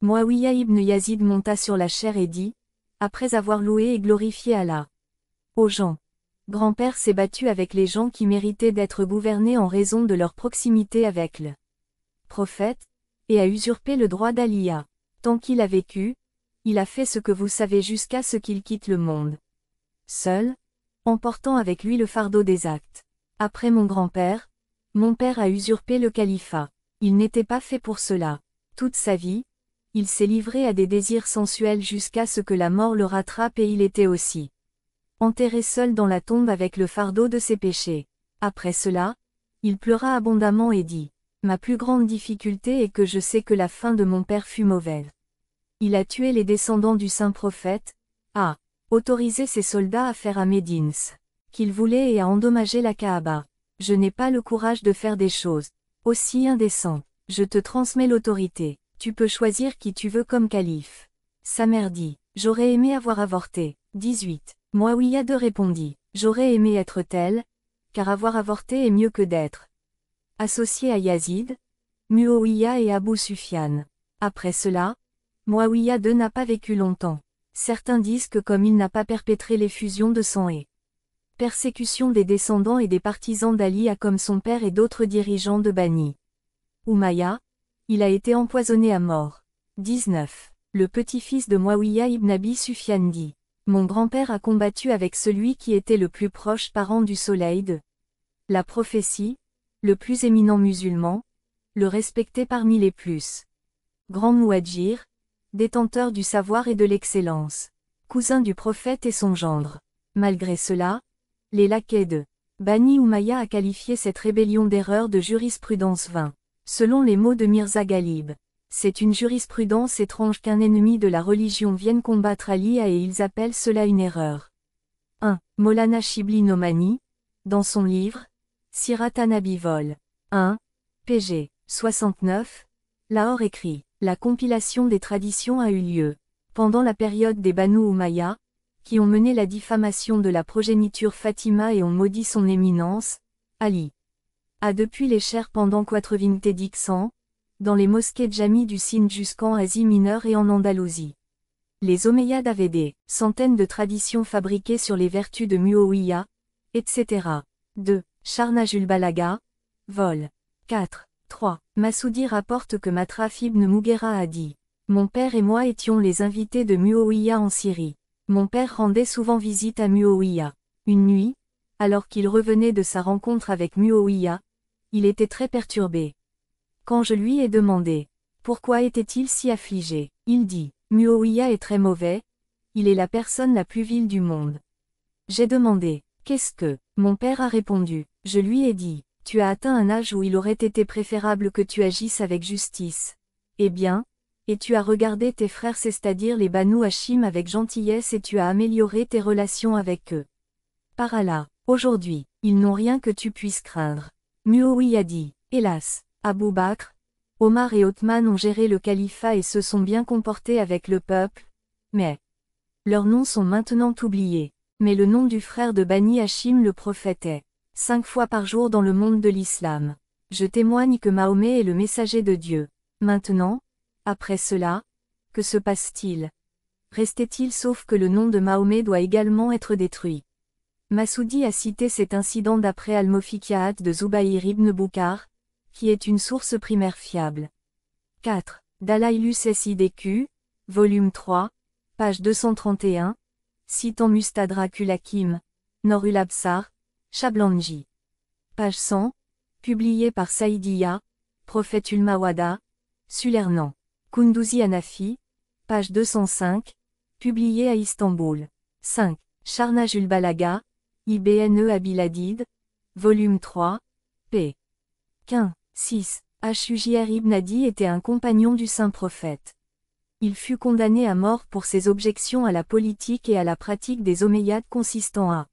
Muawiyah ibn Yazid monta sur la chaire et dit, après avoir loué et glorifié Allah. Ô gens, grand-père s'est battu avec les gens qui méritaient d'être gouvernés en raison de leur proximité avec le prophète, et a usurpé le droit d'Aliya. Tant qu'il a vécu, il a fait ce que vous savez jusqu'à ce qu'il quitte le monde. Seul, emportant avec lui le fardeau des actes. Après mon grand-père, mon père a usurpé le califat. Il n'était pas fait pour cela. Toute sa vie, il s'est livré à des désirs sensuels jusqu'à ce que la mort le rattrape et il était aussi enterré seul dans la tombe avec le fardeau de ses péchés. Après cela, il pleura abondamment et dit, ma plus grande difficulté est que je sais que la fin de mon père fut mauvaise. Il a tué les descendants du saint prophète, a autorisé ses soldats à faire à Médine qu'il voulait et a endommagé la Kaaba. Je n'ai pas le courage de faire des choses aussi indécentes. Je te transmets l'autorité. Tu peux choisir qui tu veux comme calife. Sa mère dit, j'aurais aimé avoir avorté. 18. Muawiyah II répondit, j'aurais aimé être tel, car avoir avorté est mieux que d'être associé à Yazid, Muawiyah et Abu Sufyan. Après cela, Muawiyah II n'a pas vécu longtemps. Certains disent que comme il n'a pas perpétré l'effusion de sang et persécution des descendants et des partisans d'Ali comme son père et d'autres dirigeants de Bani Umayya, il a été empoisonné à mort. 19. Le petit-fils de Muawiyah ibn Abi Sufyan dit, mon grand-père a combattu avec celui qui était le plus proche parent du soleil de la prophétie, le plus éminent musulman, le respecté parmi les plus grands muadjir, détenteur du savoir et de l'excellence, cousin du prophète et son gendre. Malgré cela, les laquais de Bani Umayya a qualifié cette rébellion d'erreur de jurisprudence vain. Selon les mots de Mirza Ghalib, c'est une jurisprudence étrange qu'un ennemi de la religion vienne combattre Ali et ils appellent cela une erreur. 1. Molana Shibli Nomani, dans son livre, Sirat an-Nabi vol. 1. pg. 69, Lahore écrit, la compilation des traditions a eu lieu pendant la période des Banu Umayya, qui ont mené la diffamation de la progéniture Fatima et ont maudit son éminence, Ali. A depuis les chers pendant Quatrevingt Dixan, dans les mosquées Jami du Sindh jusqu'en Asie mineure et en Andalousie. Les Omeyyades avaient des centaines de traditions fabriquées sur les vertus de Muawiyah, etc. 2. Sharnajul Balaga, vol. 4. 3. Massoudi rapporte que Matraf ibn Mughira a dit, mon père et moi étions les invités de Muawiyah en Syrie. Mon père rendait souvent visite à Muawiyah. Une nuit, alors qu'il revenait de sa rencontre avec Muawiyah, il était très perturbé. Quand je lui ai demandé, pourquoi était-il si affligé, il dit, Muawiyah est très mauvais, il est la personne la plus vile du monde. J'ai demandé, qu'est-ce que, mon père a répondu, je lui ai dit, tu as atteint un âge où il aurait été préférable que tu agisses avec justice. Eh bien, et tu as regardé tes frères, c'est-à-dire les Banu Hachim avec gentillesse et tu as amélioré tes relations avec eux. Par Allah, aujourd'hui, ils n'ont rien que tu puisses craindre. Muawiyah dit, hélas, Abou Bakr, Omar et Othman ont géré le califat et se sont bien comportés avec le peuple, mais leurs noms sont maintenant oubliés. Mais le nom du frère de Bani Hachim le prophète est 5 fois par jour dans le monde de l'islam. Je témoigne que Mahomet est le messager de Dieu. Maintenant, après cela, que se passe-t-il? Restait-il sauf que le nom de Mahomet doit également être détruit. Massoudi a cité cet incident d'après Al-Mofikiat de Zubayr ibn Boukhar, qui est une source primaire fiable. 4. Dalailus Sidq, volume 3, page 231, citant Mustadrak ul-Hakim, Nor ul-Absar, Shablanji. Page 100, publié par Saïdiya, Prophète ul-Mawada, Sulernan. Kunduzi Hanafi, page 205, publié à Istanbul. 5. Sharnajul Balaga, Ibn Abiladid, volume 3, p. 15. 6. Hujr ibn Adi était un compagnon du saint prophète. Il fut condamné à mort pour ses objections à la politique et à la pratique des Omeyyades consistant à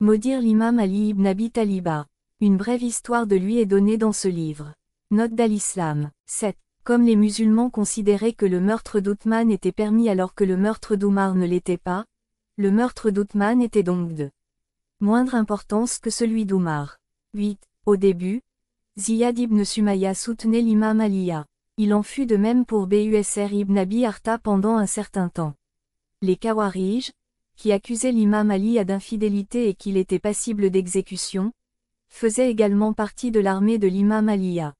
maudire l'imam Ali ibn Abi Taliba. Une brève histoire de lui est donnée dans ce livre. Note d'Al-Islam. 7. Comme les musulmans considéraient que le meurtre d'Othman était permis alors que le meurtre d'Omar ne l'était pas, le meurtre d'Othman était donc de moindre importance que celui d'Omar. 8. Au début, Ziyad ibn Sumayya soutenait l'imam Aliya. Il en fut de même pour Busr ibn Abi Arta pendant un certain temps. Les Khawarij, qui accusaient l'imam Ali d'infidélité et qu'il était passible d'exécution, faisaient également partie de l'armée de l'imam Aliya.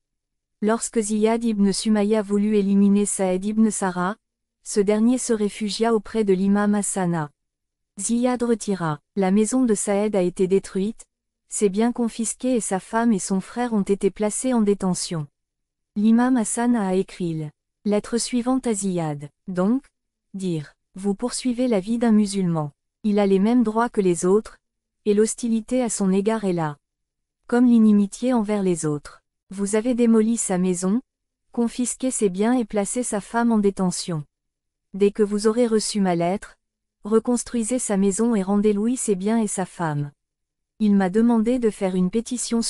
Lorsque Ziyad ibn Sumayya voulut éliminer Saïd ibn Sarah, ce dernier se réfugia auprès de l'imam Hassana. Ziyad retira. La maison de Saïd a été détruite, ses biens confisqués et sa femme et son frère ont été placés en détention. L'imam Hassan a écrit lettre suivante à Ziyad. Donc, dire, vous poursuivez la vie d'un musulman. Il a les mêmes droits que les autres, et l'hostilité à son égard est là. Comme l'inimitié envers les autres. Vous avez démoli sa maison, confisqué ses biens et placé sa femme en détention. Dès que vous aurez reçu ma lettre, reconstruisez sa maison et rendez-lui ses biens et sa femme. Il m'a demandé de faire une pétition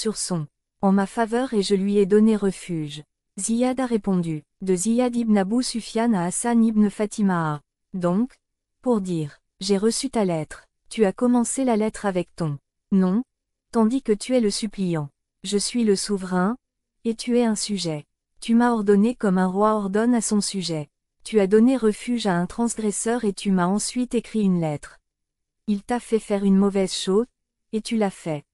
en ma faveur et je lui ai donné refuge. Ziyad a répondu, de Ziyad ibn Abu Sufyan à Hassan ibn Fatima. Donc, pour dire, j'ai reçu ta lettre, tu as commencé la lettre avec ton nom, tandis que tu es le suppliant. Je suis le souverain, et tu es un sujet. Tu m'as ordonné comme un roi ordonne à son sujet. Tu as donné refuge à un transgresseur et tu m'as ensuite écrit une lettre. Il t'a fait faire une mauvaise chose, et tu l'as fait.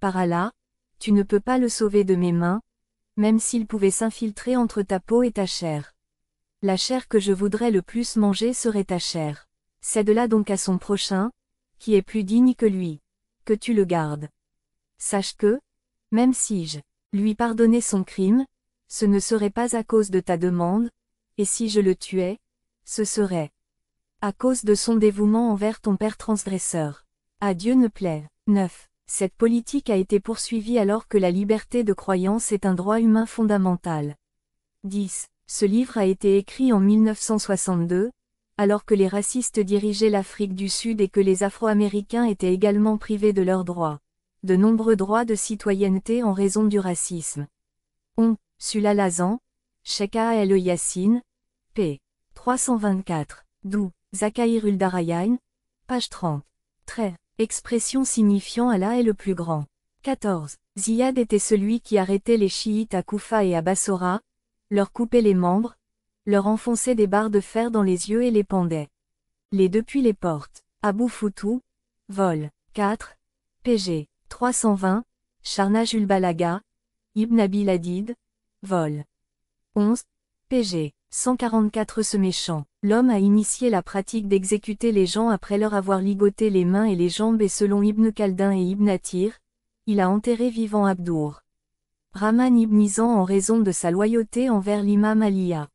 Par Allah, tu ne peux pas le sauver de mes mains, même s'il pouvait s'infiltrer entre ta peau et ta chair. La chair que je voudrais le plus manger serait ta chair. Cède-la donc à son prochain, qui est plus digne que lui, que tu le gardes. Sache que, même si je lui pardonnais son crime, ce ne serait pas à cause de ta demande, et si je le tuais, ce serait à cause de son dévouement envers ton père transgresseur. À Dieu ne plaît. 9. Cette politique a été poursuivie alors que la liberté de croyance est un droit humain fondamental. 10. Ce livre a été écrit en 1962, alors que les racistes dirigeaient l'Afrique du Sud et que les Afro-Américains étaient également privés de leurs droits. De nombreux droits de citoyenneté en raison du racisme. Sula Lazan, Sheikh A.L. Yassine, p. 324, d'où, Zakaïr Uldarayan, page 30. Expression signifiant Allah est le plus grand. 14. Ziyad était celui qui arrêtait les chiites à Koufa et à Bassora, leur coupait les membres, leur enfonçait des barres de fer dans les yeux et les pendait. Depuis les portes. Abu Foutou, vol. 4, pg. 320, Charnaj ul-Balaga, Ibn Abi Ladid, vol. 11, pg. 144. Ce méchant, l'homme a initié la pratique d'exécuter les gens après leur avoir ligoté les mains et les jambes et selon Ibn Khaldun et Ibn Athir, il a enterré vivant Abdour Rahman ibn Izan en raison de sa loyauté envers l'imam Aliya.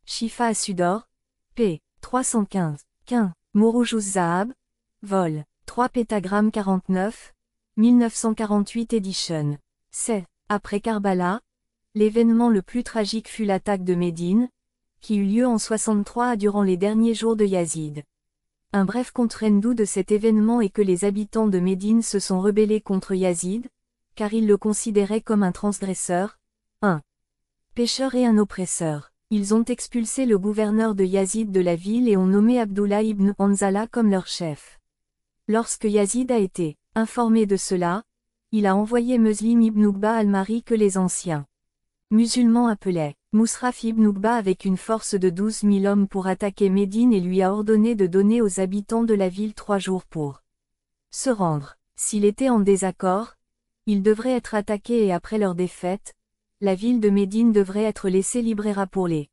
Shifa Assudor, p. 315, Quin, Mouroujous Zahab, vol. 3 pétagramme 49, 1948 édition. C'est, après Karbala, l'événement le plus tragique fut l'attaque de Médine, qui eut lieu en 63 durant les derniers jours de Yazid. Un bref compte-rendu de cet événement est que les habitants de Médine se sont rebellés contre Yazid, car ils le considéraient comme un transgresseur, un pécheur et un oppresseur. Ils ont expulsé le gouverneur de Yazid de la ville et ont nommé Abdullah ibn Hanzala comme leur chef. Lorsque Yazid a été informé de cela, il a envoyé Muslim ibn Uqba al-Mari que les anciens musulmans appelaient Mousraf ibn Uqba avec une force de 12 000 hommes pour attaquer Médine et lui a ordonné de donner aux habitants de la ville 3 jours pour se rendre. S'il était en désaccord, il devrait être attaqué et après leur défaite, la ville de Médine devrait être laissée libre pour les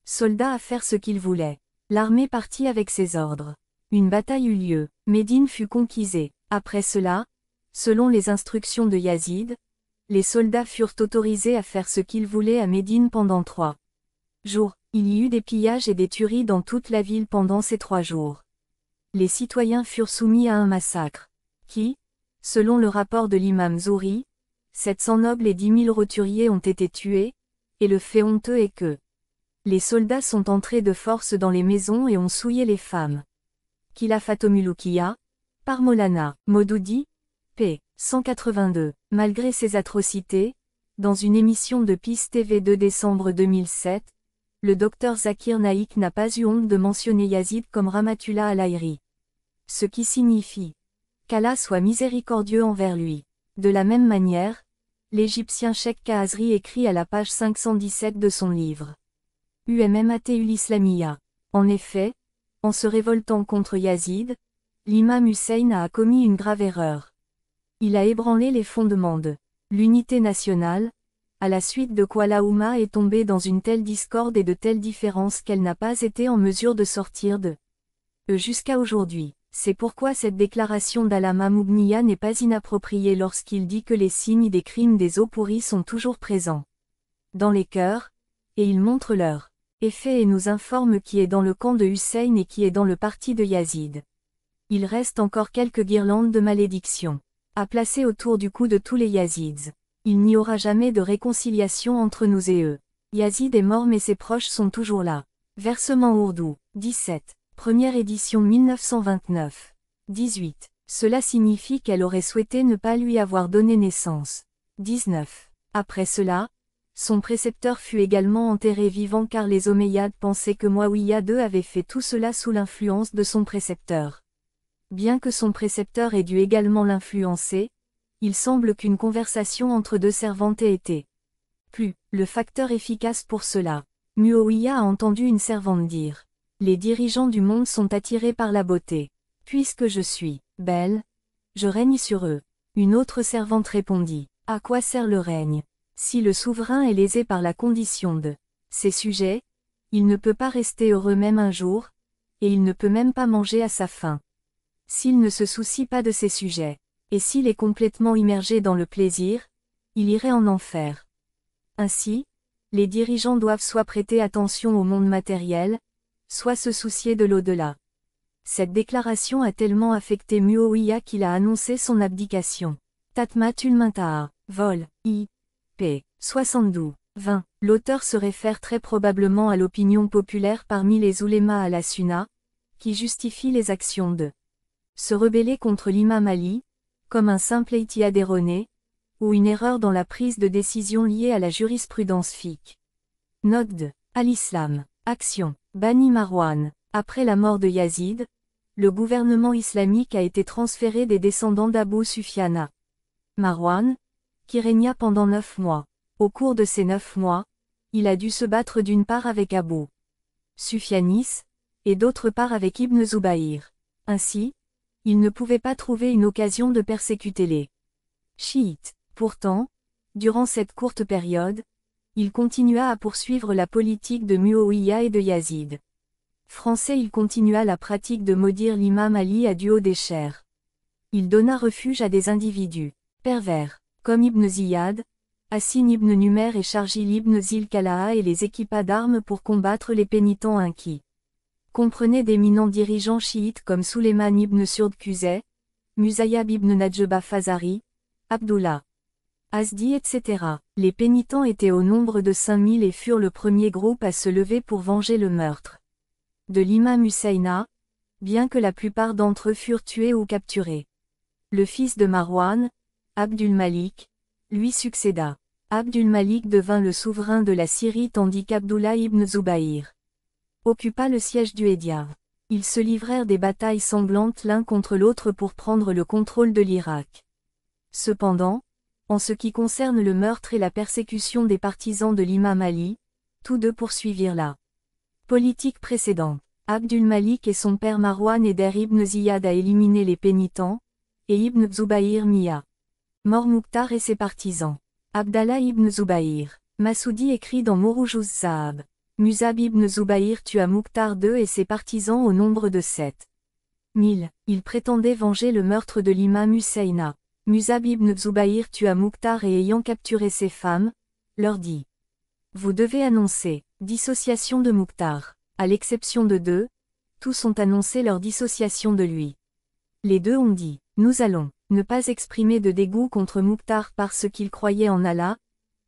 soldats à faire ce qu'ils voulaient. L'armée partit avec ses ordres. Une bataille eut lieu. Médine fut conquisée. Après cela, selon les instructions de Yazid, les soldats furent autorisés à faire ce qu'ils voulaient à Médine pendant 3 jours. Il y eut des pillages et des tueries dans toute la ville pendant ces 3 jours. Les citoyens furent soumis à un massacre, qui, selon le rapport de l'imam Zouri, 700 nobles et 10 000 roturiers ont été tués, et le fait honteux est que les soldats sont entrés de force dans les maisons et ont souillé les femmes. Khilafatomulukiya, par Molana Modoudi, p. 182. Malgré ces atrocités, dans une émission de PIS TV 2 décembre 2007, le docteur Zakir Naik n'a pas eu honte de mentionner Yazid comme Rahmatullah al-Ayri. Ce qui signifie qu'Allah soit miséricordieux envers lui. De la même manière, l'Égyptien Cheikh Khazri écrit à la page 517 de son livre Ummatul Islamiyya. En effet, en se révoltant contre Yazid, l'imam Hussein a commis une grave erreur. Il a ébranlé les fondements de l'unité nationale, à la suite de quoi la Oumma est tombée dans une telle discorde et de telles différences qu'elle n'a pas été en mesure de sortir de eux jusqu'à aujourd'hui. C'est pourquoi cette déclaration d'Allama Moubniya n'est pas inappropriée lorsqu'il dit que les signes des crimes des eaux pourries sont toujours présents dans les cœurs, et il montre leur effet et nous informe qui est dans le camp de Hussein et qui est dans le parti de Yazid. Il reste encore quelques guirlandes de malédiction à placer autour du cou de tous les Yazids. Il n'y aura jamais de réconciliation entre nous et eux. Yazid est mort mais ses proches sont toujours là. Versement ourdou, 17. Première édition 1929. 18. Cela signifie qu'elle aurait souhaité ne pas lui avoir donné naissance. 19. Après cela, son précepteur fut également enterré vivant car les Omeyyades pensaient que Muawiyya II avait fait tout cela sous l'influence de son précepteur. Bien que son précepteur ait dû également l'influencer, il semble qu'une conversation entre deux servantes ait été plus le facteur efficace pour cela. Muawiyya a entendu une servante dire « Les dirigeants du monde sont attirés par la beauté. Puisque je suis belle, je règne sur eux. » Une autre servante répondit « À quoi sert le règne? Si le souverain est lésé par la condition de ses sujets, il ne peut pas rester heureux même un jour, et il ne peut même pas manger à sa faim. S'il ne se soucie pas de ses sujets, et s'il est complètement immergé dans le plaisir, il irait en enfer. Ainsi, les dirigeants doivent soit prêter attention au monde matériel, soit se soucier de l'au-delà. Cette déclaration a tellement affecté Muawiyya qu'il a annoncé son abdication. Tatmatul Muntaha, vol. I. p. 72. 20. L'auteur se réfère très probablement à l'opinion populaire parmi les oulémas à la Sunna, qui justifie les actions de se rebeller contre l'imam Ali, comme un simple ijtihad erroné, ou une erreur dans la prise de décision liée à la jurisprudence fiqh. Note de Al-Islam. Action. Bani Marwan. Après la mort de Yazid, le gouvernement islamique a été transféré des descendants d'Abu Sufyan à Marwan, qui régna pendant 9 mois. Au cours de ces 9 mois, il a dû se battre d'une part avec Abu Sufyanis, et d'autre part avec Ibn Zubayr. Ainsi, il ne pouvait pas trouver une occasion de persécuter les chiites. Pourtant, durant cette courte période, il continua à poursuivre la politique de Muawiyya et de Yazid. Français, il continua la pratique de maudire l'imam Ali à du haut des chairs. Il donna refuge à des individus pervers, comme Ibn Ziyad, Hassin ibn Numer et Sharjil ibn Zil-Kala'a et les équipa d'armes pour combattre les pénitents inquis. Comprenait d'éminents dirigeants chiites comme Suleiman ibn Surd Quzay, Musayyab ibn Najeba Fazari, Abdullah Azdi etc. Les pénitents étaient au nombre de 5000 et furent le premier groupe à se lever pour venger le meurtre de l'imam Hussein, bien que la plupart d'entre eux furent tués ou capturés. Le fils de Marwan, Abdul Malik, lui succéda. Abdul Malik devint le souverain de la Syrie tandis qu'Abdullah ibn Zubayr occupa le siège du Hédiav. Ils se livrèrent des batailles sanglantes l'un contre l'autre pour prendre le contrôle de l'Irak. Cependant, en ce qui concerne le meurtre et la persécution des partisans de l'imam Ali, tous deux poursuivirent la politique précédente. Abdul Malik et son père Marwan aidèrent Ibn Ziyad à éliminer les pénitents, et Ibn Zubayr mit à mort Mukhtar et ses partisans. Abdallah ibn Zubayr. Massoudi écrit dans Mouroujuz Zahab. Musab ibn Zubayr tua Mukhtar II et ses partisans au nombre de 7000. Il prétendait venger le meurtre de l'imam Hussein. Musab ibn Zubayr tua Mukhtar et ayant capturé ses femmes, leur dit: Vous devez annoncer dissociation de Mukhtar. À l'exception de 2, tous ont annoncé leur dissociation de lui. Les 2 ont dit: Nous allons ne pas exprimer de dégoût contre Mukhtar parce qu'il croyait en Allah,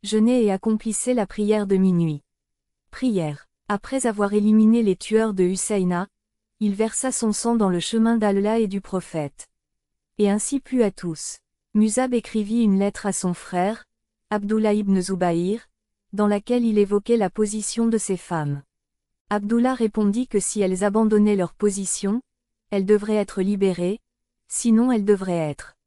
jeûnait et accomplissait la prière de minuit. Prière. Après avoir éliminé les tueurs de Hussein, il versa son sang dans le chemin d'Allah et du prophète. Et ainsi plut à tous. Musab écrivit une lettre à son frère, Abdullah ibn Zubayr, dans laquelle il évoquait la position de ses femmes. Abdullah répondit que si elles abandonnaient leur position, elles devraient être libérées, sinon elles devraient être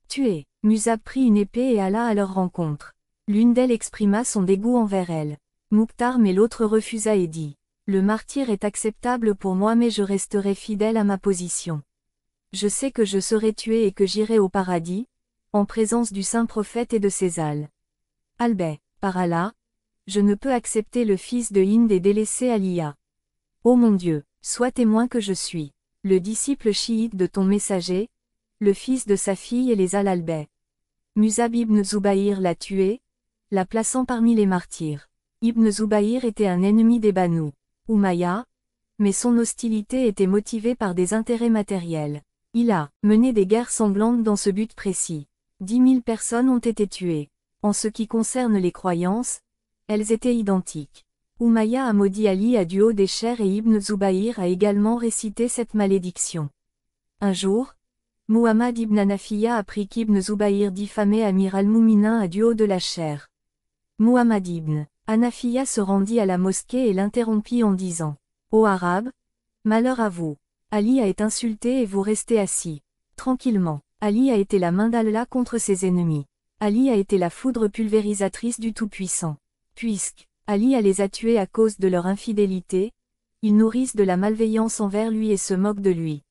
Tuez. Musab prit une épée et alla à leur rencontre. L'une d'elles exprima son dégoût envers elle. Mukhtar mais l'autre refusa et dit. Le martyre est acceptable pour moi mais je resterai fidèle à ma position. Je sais que je serai tué et que j'irai au paradis, en présence du saint prophète et de ses âles. Albay, par Allah, je ne peux accepter le fils de Hind et délaisser Aliya. Ô mon Dieu, sois témoin que je suis le disciple chiite de ton messager, le fils de sa fille et les Al-Albay. Musab ibn Zubayr l'a tué, la plaçant parmi les martyrs. Ibn Zubayr était un ennemi des Banu Umayya, mais son hostilité était motivée par des intérêts matériels. Il a mené des guerres sanglantes dans ce but précis. 10 000 personnes ont été tuées. En ce qui concerne les croyances, elles étaient identiques. Umayya a maudit Ali à du haut des chairs et Ibn Zubayr a également récité cette malédiction. Un jour, Muhammad ibn Hanafiya apprit qu'Ibn Zubayr diffamait Amir al-Mouminin à du haut de la chair. Muhammad ibn Hanafiya se rendit à la mosquée et l'interrompit en disant « Ô Arabes, malheur à vous, Ali a été insulté et vous restez assis. Tranquillement, Ali a été la main d'Allah contre ses ennemis. Ali a été la foudre pulvérisatrice du Tout-Puissant. Puisque Ali les a tués à cause de leur infidélité, ils nourrissent de la malveillance envers lui et se moquent de lui. »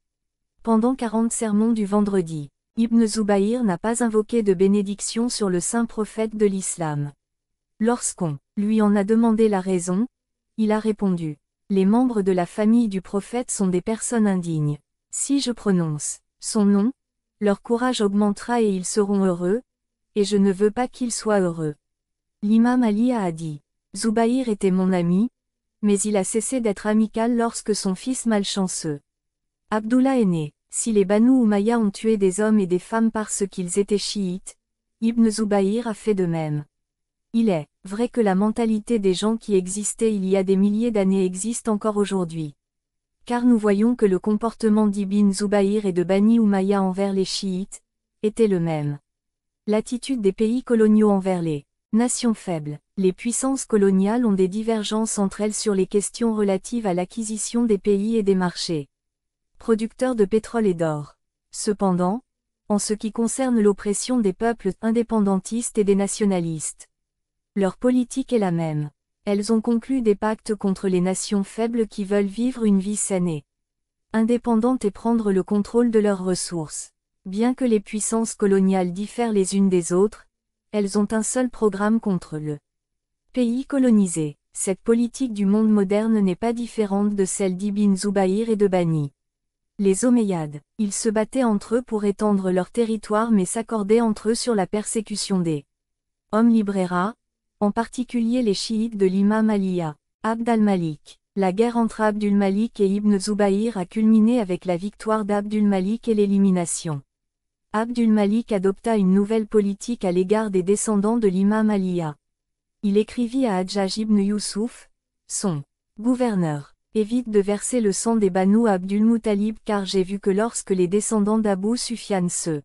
Pendant 40 sermons du vendredi, Ibn Zubayr n'a pas invoqué de bénédiction sur le saint prophète de l'islam. Lorsqu'on lui en a demandé la raison, il a répondu « Les membres de la famille du prophète sont des personnes indignes. Si je prononce son nom, leur courage augmentera et ils seront heureux, et je ne veux pas qu'ils soient heureux. » L'imam Ali a dit « Zubayr était mon ami, mais il a cessé d'être amical lorsque son fils malchanceux Abdullah est né. Si les Banu Umayya ont tué des hommes et des femmes parce qu'ils étaient chiites, Ibn Zubayr a fait de même. Il est vrai que la mentalité des gens qui existaient il y a des milliers d'années existe encore aujourd'hui. Car nous voyons que le comportement d'Ibn Zubayr et de Bani Umayya envers les chiites était le même. L'attitude des pays coloniaux envers les nations faibles. Les puissances coloniales ont des divergences entre elles sur les questions relatives à l'acquisition des pays et des marchés producteurs de pétrole et d'or. Cependant, en ce qui concerne l'oppression des peuples indépendantistes et des nationalistes, leur politique est la même. Elles ont conclu des pactes contre les nations faibles qui veulent vivre une vie saine et indépendante et prendre le contrôle de leurs ressources. Bien que les puissances coloniales diffèrent les unes des autres, elles ont un seul programme contre le pays colonisé. Cette politique du monde moderne n'est pas différente de celle d'Ibn Zubayr et de Bani. Les Omeyyades, ils se battaient entre eux pour étendre leur territoire mais s'accordaient entre eux sur la persécution des hommes libéraux, en particulier les chiites de l'imam Aliya. Abd al-Malik. La guerre entre Abd al-Malik et Ibn Zubayr a culminé avec la victoire d'Abd al-Malik et l'élimination. Abd al-Malik adopta une nouvelle politique à l'égard des descendants de l'imam Aliya. Il écrivit à Hajjaj ibn Yusuf, son gouverneur. Évite de verser le sang des Banu Abdul Muttalib car j'ai vu que lorsque les descendants d'Abu Sufyan se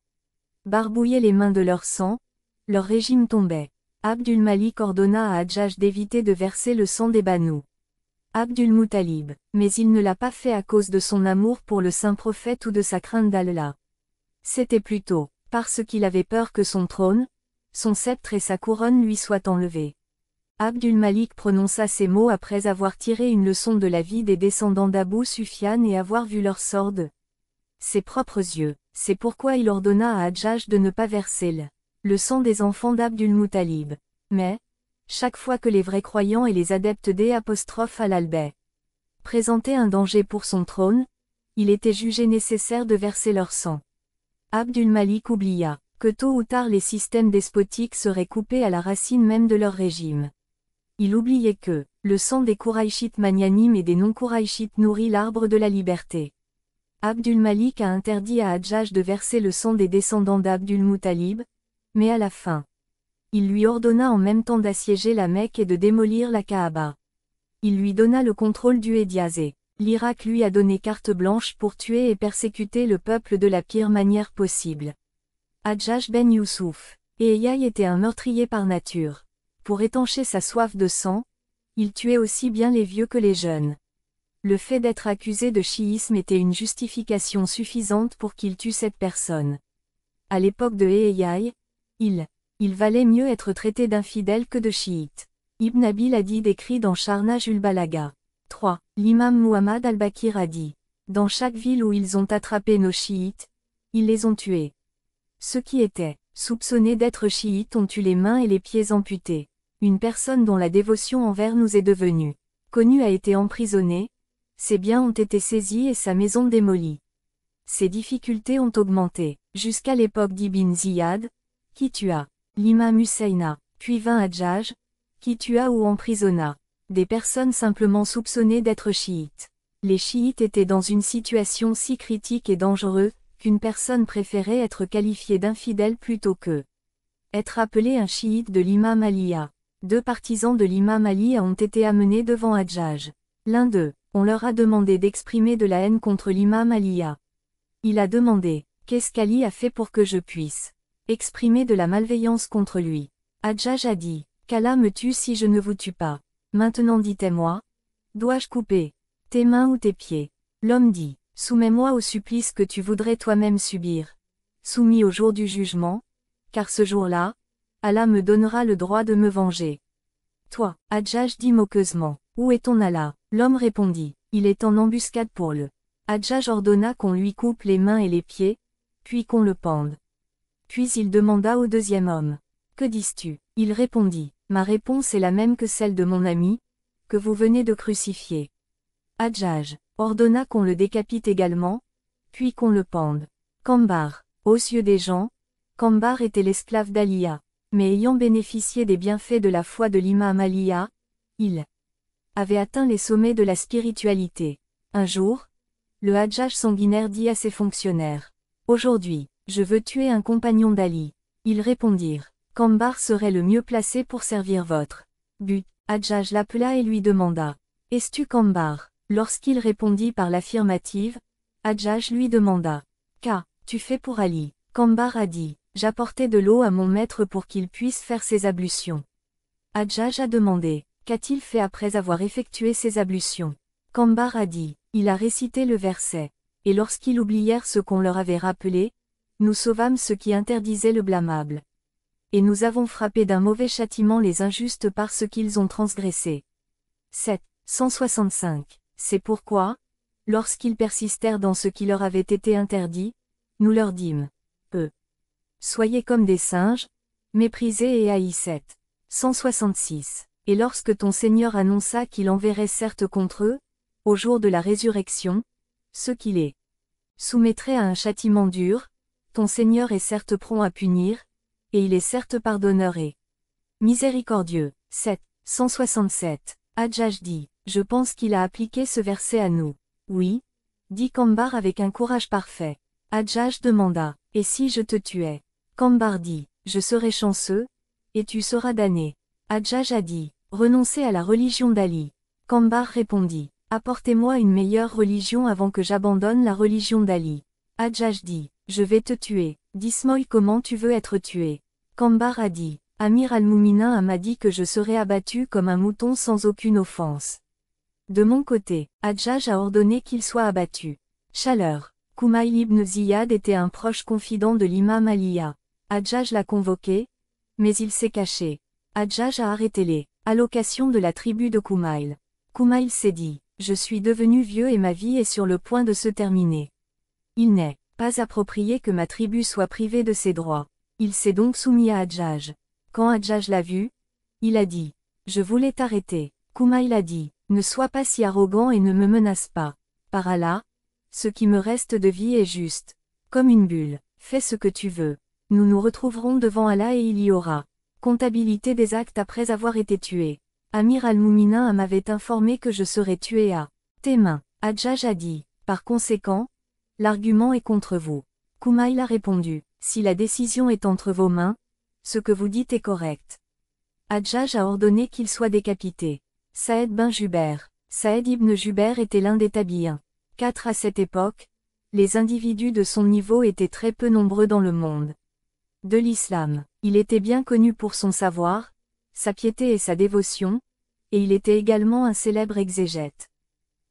barbouillaient les mains de leur sang, leur régime tombait. Abdul Malik ordonna à Hajjaj d'éviter de verser le sang des Banu Abdul Muttalib, mais il ne l'a pas fait à cause de son amour pour le saint prophète ou de sa crainte d'Allah. C'était plutôt parce qu'il avait peur que son trône, son sceptre et sa couronne lui soient enlevés. Abd al-Malik prononça ces mots après avoir tiré une leçon de la vie des descendants d'Abu Sufyan et avoir vu leur sort de ses propres yeux. C'est pourquoi il ordonna à Hajjaj de ne pas verser le sang des enfants d'Abd al-Muttalib. Mais, chaque fois que les vrais croyants et les adeptes al-Albay présentaient un danger pour son trône, il était jugé nécessaire de verser leur sang. Abd al-Malik oublia que tôt ou tard les systèmes despotiques seraient coupés à la racine même de leur régime. Il oubliait que le sang des Kouraïchites magnanimes et des non-Kouraïchites nourrit l'arbre de la liberté. Abd al-Malik a interdit à Hajjaj de verser le sang des descendants d'Abd al-Muttalib, mais à la fin, il lui ordonna en même temps d'assiéger la Mecque et de démolir la Kaaba. Il lui donna le contrôle du Hédiaz et l'Irak lui a donné carte blanche pour tuer et persécuter le peuple de la pire manière possible. Hajjaj ben Youssouf Eyai était un meurtrier par nature. Pour étancher sa soif de sang, il tuait aussi bien les vieux que les jeunes. Le fait d'être accusé de chiisme était une justification suffisante pour qu'il tue cette personne. À l'époque de Eyai, il valait mieux être traité d'infidèle que de chiite. Ibn Abil Adi décrit dans Sharnaj ul-Balaga. 3. L'imam Muhammad al-Bakir a dit. Dans chaque ville où ils ont attrapé nos chiites, ils les ont tués. Ceux qui étaient soupçonnés d'être chiites ont eu les mains et les pieds amputés. Une personne dont la dévotion envers nous est devenue connue a été emprisonnée, ses biens ont été saisis et sa maison démolie. Ses difficultés ont augmenté, jusqu'à l'époque d'Ibn Ziyad, qui tua l'imam Husseina, puis vint Hadjaj, qui tua ou emprisonna des personnes simplement soupçonnées d'être chiites. Les chiites étaient dans une situation si critique et dangereuse qu'une personne préférait être qualifiée d'infidèle plutôt que être appelé un chiite de l'imam Aliya. 2 partisans de l'imam Ali ont été amenés devant Hadjaj. L'un d'eux, on leur a demandé d'exprimer de la haine contre l'imam Aliya. Il a demandé, qu'est-ce qu'Ali a fait pour que je puisse exprimer de la malveillance contre lui. Hadjaj a dit, qu'Allah me tue si je ne vous tue pas. Maintenant dites-moi, dois-je couper tes mains ou tes pieds? L'homme dit, soumets-moi au supplice que tu voudrais toi-même subir, soumis au jour du jugement, car ce jour-là, Allah me donnera le droit de me venger. Toi, Hadjaj dit moqueusement, où est ton Allah? L'homme répondit, il est en embuscade pour le. Hadjaj ordonna qu'on lui coupe les mains et les pieds, puis qu'on le pende. Puis il demanda au deuxième homme, que dis-tu? Il répondit, ma réponse est la même que celle de mon ami, que vous venez de crucifier. Hadjaj ordonna qu'on le décapite également, puis qu'on le pende. Kambar, aux yeux des gens, Kambar était l'esclave d'Aliya, mais ayant bénéficié des bienfaits de la foi de l'imam Aliya, il avait atteint les sommets de la spiritualité. Un jour, le Hadjaj sanguinaire dit à ses fonctionnaires, aujourd'hui, je veux tuer un compagnon d'Ali. Ils répondirent, Kambar serait le mieux placé pour servir votre but. Hadjaj l'appela et lui demanda, es-tu Kambar? Lorsqu'il répondit par l'affirmative, Hadjaj lui demanda, qu'as-tu fait pour Ali? Kambar a dit, j'apportais de l'eau à mon maître pour qu'il puisse faire ses ablutions. Hadjaj a demandé, qu'a-t-il fait après avoir effectué ses ablutions? Kambar a dit, il a récité le verset, et lorsqu'ils oublièrent ce qu'on leur avait rappelé, nous sauvâmes ce qui interdisait le blâmable. Et nous avons frappé d'un mauvais châtiment les injustes par ce qu'ils ont transgressé. 7. 165. C'est pourquoi, lorsqu'ils persistèrent dans ce qui leur avait été interdit, nous leur dîmes, soyez comme des singes, méprisés et haïs. 7. 166. Et lorsque ton Seigneur annonça qu'il enverrait certes contre eux, au jour de la résurrection, ceux qui les soumettraient à un châtiment dur, ton Seigneur est certes prompt à punir, et il est certes pardonneur et miséricordieux. 7. 167. Hadjaj dit, je pense qu'il a appliqué ce verset à nous. Oui, dit Kambar avec un courage parfait. Hadjaj demanda, et si je te tuais? Kambar dit, je serai chanceux, et tu seras damné. Hadjaj a dit, renoncez à la religion d'Ali. Kambar répondit, apportez-moi une meilleure religion avant que j'abandonne la religion d'Ali. Hadjaj dit, je vais te tuer. Dis-moi comment tu veux être tué. Kambar a dit, Amir al-Mouminin m'a dit que je serais abattu comme un mouton sans aucune offense. De mon côté, Hadjaj a ordonné qu'il soit abattu. Chaleur. Kumail ibn Ziyad était un proche confident de l'imam Aliya. Hadjaj l'a convoqué, mais il s'est caché. Hadjaj a arrêté les allocations de la tribu de Kumail. Kumail s'est dit, je suis devenu vieux et ma vie est sur le point de se terminer. Il n'est pas approprié que ma tribu soit privée de ses droits. Il s'est donc soumis à Hadjaj. Quand Hadjaj l'a vu, il a dit, je voulais t'arrêter. Kumail a dit, ne sois pas si arrogant et ne me menace pas. Par Allah, ce qui me reste de vie est juste. Comme une bulle, fais ce que tu veux. Nous nous retrouverons devant Allah et il y aura comptabilité des actes après avoir été tué. Amir al-Mouminin m'avait informé que je serais tué à tes mains. Hadjaj a dit, par conséquent, l'argument est contre vous. Kumail a répondu, si la décision est entre vos mains, ce que vous dites est correct. Hadjaj a ordonné qu'il soit décapité. Saïd bin Jubair. Saïd ibn Jubair était l'un des tabi'ins. 4 À cette époque, les individus de son niveau étaient très peu nombreux dans le monde de l'islam. Il était bien connu pour son savoir, sa piété et sa dévotion, et il était également un célèbre exégète.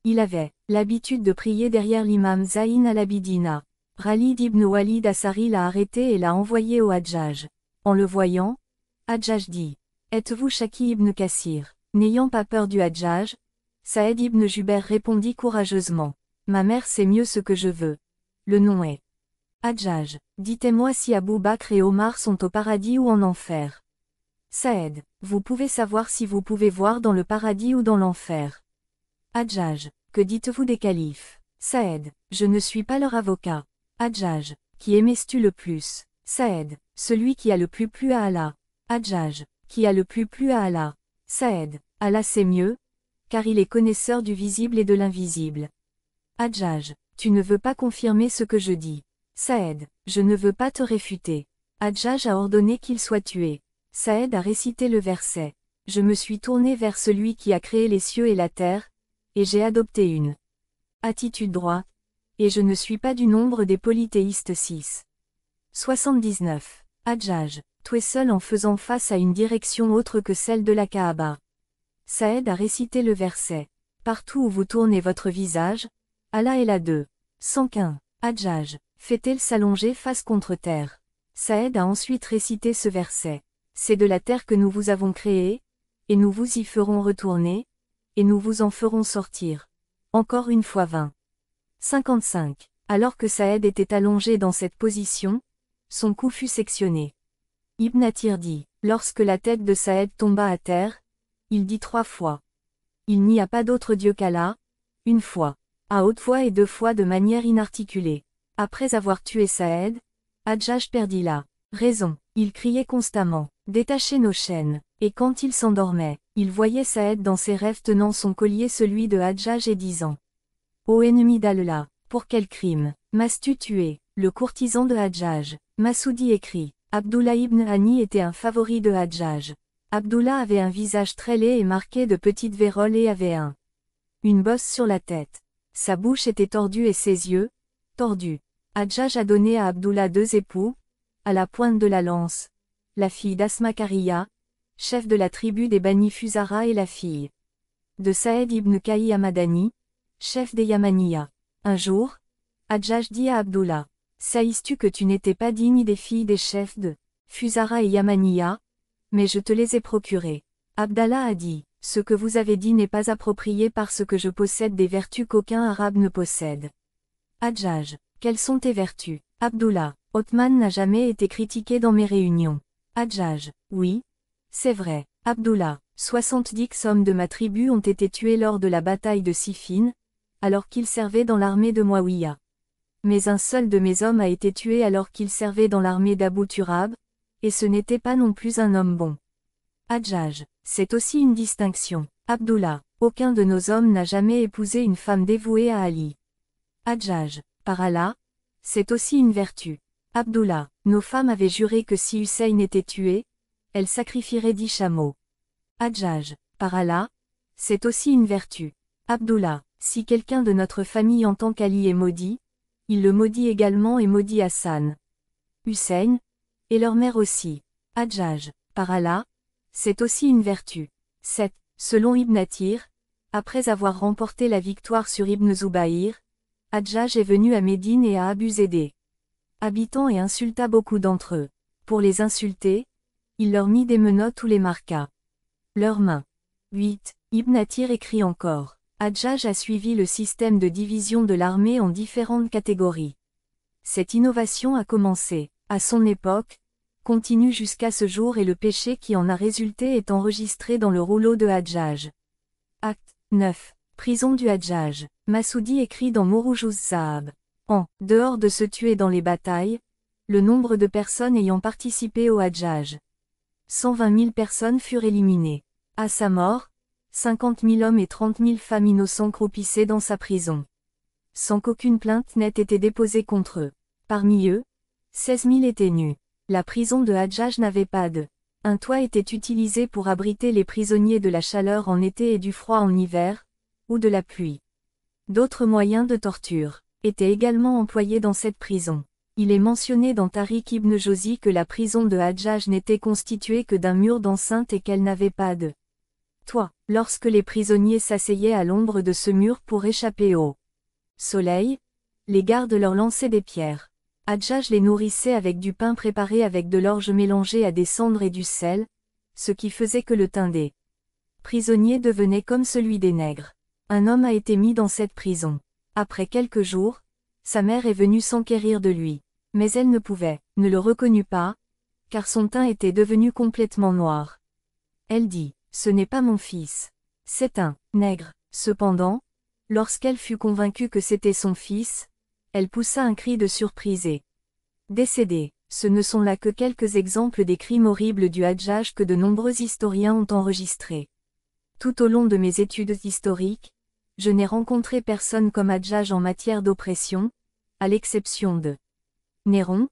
Il avait l'habitude de prier derrière l'imam Zayn al-Abidina. Khalid ibn Walid Asari l'a arrêté et l'a envoyé au Hadjaj. En le voyant, Hadjaj dit: Êtes-vous Shaki ibn Kassir? N'ayant pas peur du Hadjaj, Saïd ibn Jubair répondit courageusement: Ma mère sait mieux ce que je veux. Le nom est Hadjaj. Dites-moi si Abou Bakr et Omar sont au paradis ou en enfer. Saïd: Vous pouvez savoir si vous pouvez voir dans le paradis ou dans l'enfer. Hadjaj: Que dites-vous des califes? Saïd: Je ne suis pas leur avocat. Hadjaj: Qui aimes-tu le plus? Saïd: Celui qui a le plus plu à Allah. Hadjaj: Qui a le plus plu à Allah? Saïd: Allah sait mieux, car il est connaisseur du visible et de l'invisible. Hadjaj: Tu ne veux pas confirmer ce que je dis. Saïd: Je ne veux pas te réfuter. Hadjaj a ordonné qu'il soit tué. Saïd a récité le verset: Je me suis tourné vers celui qui a créé les cieux et la terre, et j'ai adopté une attitude droite, et je ne suis pas du nombre des polythéistes 6. 79. Hadjaj: Tu es seul en faisant face à une direction autre que celle de la Kaaba. Saïd a récité le verset: Partout où vous tournez votre visage, Allah est là. 115. Hadjaj: Fait-elle s'allonger face contre terre. Saïd a ensuite récité ce verset: C'est de la terre que nous vous avons créé, et nous vous y ferons retourner, et nous vous en ferons sortir. Encore une fois 20. 55. Alors que Saïd était allongé dans cette position, son cou fut sectionné. Ibn Athir dit: Lorsque la tête de Saïd tomba à terre, il dit 3 fois: Il n'y a pas d'autre Dieu qu'Allah, une fois, à haute voix et 2 fois de manière inarticulée. Après avoir tué Saïd, Hadjaj perdit la raison. Il criait constamment: Détachez nos chaînes. Et quand il s'endormait, il voyait Saïd dans ses rêves tenant son collier, celui de Hadjaj, et disant: Ô ennemi d'Allah, pour quel crime m'as-tu tué? Le courtisan de Hadjaj. Massoudi écrit: Abdullah ibn Hani était un favori de Hadjaj. Abdullah avait un visage très laid et marqué de petites vérolles et avait une bosse sur la tête. Sa bouche était tordue et ses yeux tordus. Hadjaj a donné à Abdullah 2 époux, à la pointe de la lance, la fille d'Asmakariya, chef de la tribu des Bani Fuzara, et la fille de Saïd ibn Kaï Amadani, chef des Yamaniya. Un jour, Hadjaj dit à Abdullah: Sais-tu que tu n'étais pas digne des filles des chefs de Fuzara et Yamaniya, mais je te les ai procurées. Abdallah a dit: Ce que vous avez dit n'est pas approprié parce que je possède des vertus qu'aucun arabe ne possède. Hadjaj: Quelles sont tes vertus? Abdullah: Othman n'a jamais été critiqué dans mes réunions. Hadjaj: Oui, c'est vrai. Abdullah: 70 hommes de ma tribu ont été tués lors de la bataille de Siffin, alors qu'ils servaient dans l'armée de Muawiyah. Mais un seul de mes hommes a été tué alors qu'il servait dans l'armée d'Abu Turab, et ce n'était pas non plus un homme bon. Hadjaj: C'est aussi une distinction. Abdullah: Aucun de nos hommes n'a jamais épousé une femme dévouée à Ali. Hadjaj: Par Allah, c'est aussi une vertu. Abdullah: Nos femmes avaient juré que si Hussein était tué, elles sacrifieraient 10 chameaux. Hadjaj: Par Allah, c'est aussi une vertu. Abdullah: Si quelqu'un de notre famille entend qu'Ali est maudit, il le maudit également et maudit Hassan, Hussein, et leur mère aussi. Hadjaj: Par Allah, c'est aussi une vertu. 7. Selon Ibn Athir, après avoir remporté la victoire sur Ibn Zubayr, Hadjaj est venu à Médine et a abusé des habitants et insulta beaucoup d'entre eux. Pour les insulter, il leur mit des menottes ou les marqua leurs mains. 8. Ibn Athir écrit encore: Hadjaj a suivi le système de division de l'armée en différentes catégories. Cette innovation a commencé, à son époque, continue jusqu'à ce jour, et le péché qui en a résulté est enregistré dans le rouleau de Hadjaj. Acte 9. Prison du Hadjaj. Massoudi écrit dans Mouroujuz Zahab: En dehors de se tuer dans les batailles, le nombre de personnes ayant participé au Hadjaj, 120 000 personnes furent éliminées. À sa mort, 50 000 hommes et 30 000 femmes innocents croupissaient dans sa prison, sans qu'aucune plainte n'ait été déposée contre eux. Parmi eux, 16 000 étaient nus. La prison de Hadjaj n'avait pas de un toit, était utilisé pour abriter les prisonniers de la chaleur en été et du froid en hiver, ou de la pluie. D'autres moyens de torture étaient également employés dans cette prison. Il est mentionné dans Tariq ibn Jawzi que la prison de Hadjaj n'était constituée que d'un mur d'enceinte et qu'elle n'avait pas de toit. Lorsque les prisonniers s'asseyaient à l'ombre de ce mur pour échapper au soleil, Les gardes leur lançaient des pierres. Hadjadj les nourrissait avec du pain préparé avec de l'orge mélangé à des cendres et du sel, ce qui faisait que le teint des prisonniers devenait comme celui des nègres. Un homme a été mis dans cette prison. Après quelques jours, sa mère est venue s'enquérir de lui. Mais elle ne le reconnut pas, car son teint était devenu complètement noir. Elle dit, « Ce n'est pas mon fils. C'est un nègre. » Cependant, lorsqu'elle fut convaincue que c'était son fils, elle poussa un cri de surprise et décédé. Ce ne sont là que quelques exemples des crimes horribles du Hadjadj que de nombreux historiens ont enregistrés. Tout au long de mes études historiques, je n'ai rencontré personne comme Hadjadj en matière d'oppression, à l'exception de Néron,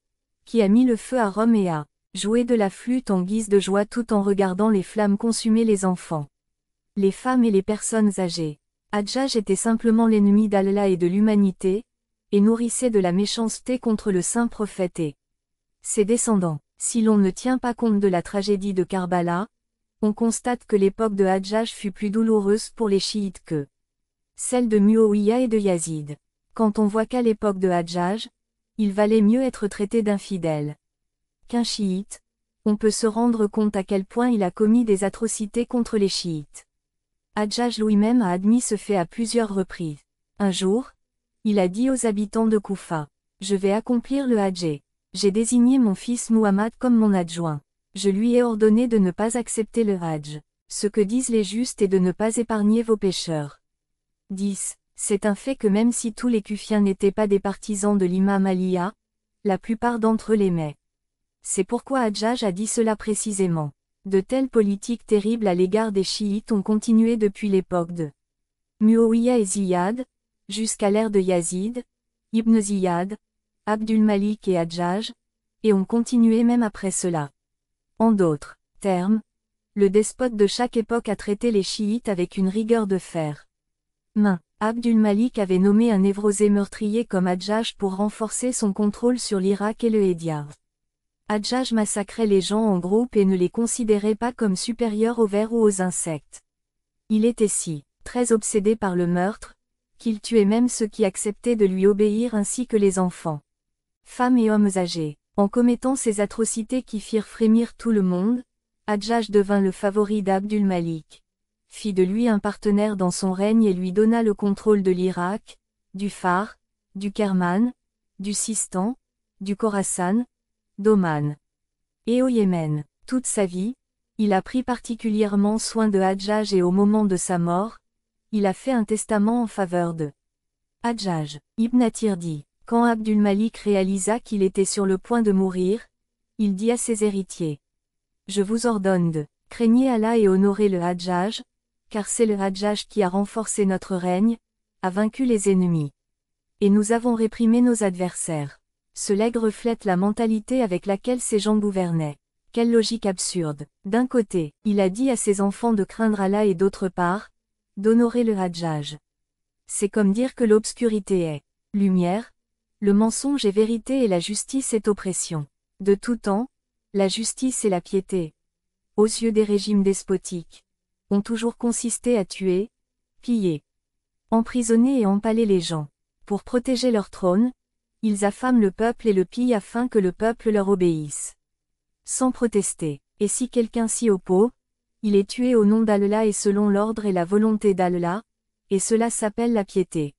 qui a mis le feu à Rome et a joué de la flûte en guise de joie tout en regardant les flammes consumer les enfants, les femmes et les personnes âgées. Hadjadj était simplement l'ennemi d'Allah et de l'humanité, et nourrissait de la méchanceté contre le saint prophète et ses descendants. Si l'on ne tient pas compte de la tragédie de Karbala, on constate que l'époque de Hadjadj fut plus douloureuse pour les chiites que celle de Muawiyya et de Yazid. Quand on voit qu'à l'époque de Hadjadj, il valait mieux être traité d'infidèle qu'un chiite, on peut se rendre compte à quel point il a commis des atrocités contre les chiites. Hadjadj lui-même a admis ce fait à plusieurs reprises. Un jour, il a dit aux habitants de Koufa, « Je vais accomplir le Hadj. J'ai désigné mon fils Muhammad comme mon adjoint. Je lui ai ordonné de ne pas accepter le Hadj. Ce que disent les justes est de ne pas épargner vos pécheurs. » 10. C'est un fait que même si tous les Kufiens n'étaient pas des partisans de l'imam Aliya, la plupart d'entre eux l'aimaient. C'est pourquoi Hadjadj a dit cela précisément. De telles politiques terribles à l'égard des chiites ont continué depuis l'époque de Muawiyya et Ziyad, jusqu'à l'ère de Yazid, Ibn Ziyad, Abdul Malik et Hadjadj, et ont continué même après cela. En d'autres termes, le despote de chaque époque a traité les chiites avec une rigueur de fer. Abdul Malik avait nommé un névrosé meurtrier comme Hadjadj pour renforcer son contrôle sur l'Irak et le Hédiar. Hadjadj massacrait les gens en groupe et ne les considérait pas comme supérieurs aux vers ou aux insectes. Il était très obsédé par le meurtre, qu'il tuait même ceux qui acceptaient de lui obéir ainsi que les enfants, femmes et hommes âgés. En commettant ces atrocités qui firent frémir tout le monde, Hadjadj devint le favori d'Abdul Malik, fit de lui un partenaire dans son règne et lui donna le contrôle de l'Irak, du Fars, du Kerman, du Sistan, du Khorasan, d'Oman et au Yémen. Toute sa vie, il a pris particulièrement soin de Hadjadj et au moment de sa mort, il a fait un testament en faveur de Hadjadj. Ibn Athir dit, quand Abdul Malik réalisa qu'il était sur le point de mourir, il dit à ses héritiers, « Je vous ordonne de craigner Allah et honorer le Hadjadj, car c'est le Hadjadj qui a renforcé notre règne, a vaincu les ennemis. Et nous avons réprimé nos adversaires. » Ce legs reflète la mentalité avec laquelle ces gens gouvernaient. Quelle logique absurde. D'un côté, il a dit à ses enfants de craindre Allah et d'autre part, d'honorer le Hadjadj. C'est comme dire que l'obscurité est lumière, le mensonge est vérité et la justice est oppression. De tout temps, la justice et la piété, aux yeux des régimes despotiques, ont toujours consisté à tuer, piller, emprisonner et empaler les gens. Pour protéger leur trône, ils affament le peuple et le pillent afin que le peuple leur obéisse, sans protester. Et si quelqu'un s'y oppose, il est tué au nom d'Allah et selon l'ordre et la volonté d'Allah, et cela s'appelle la piété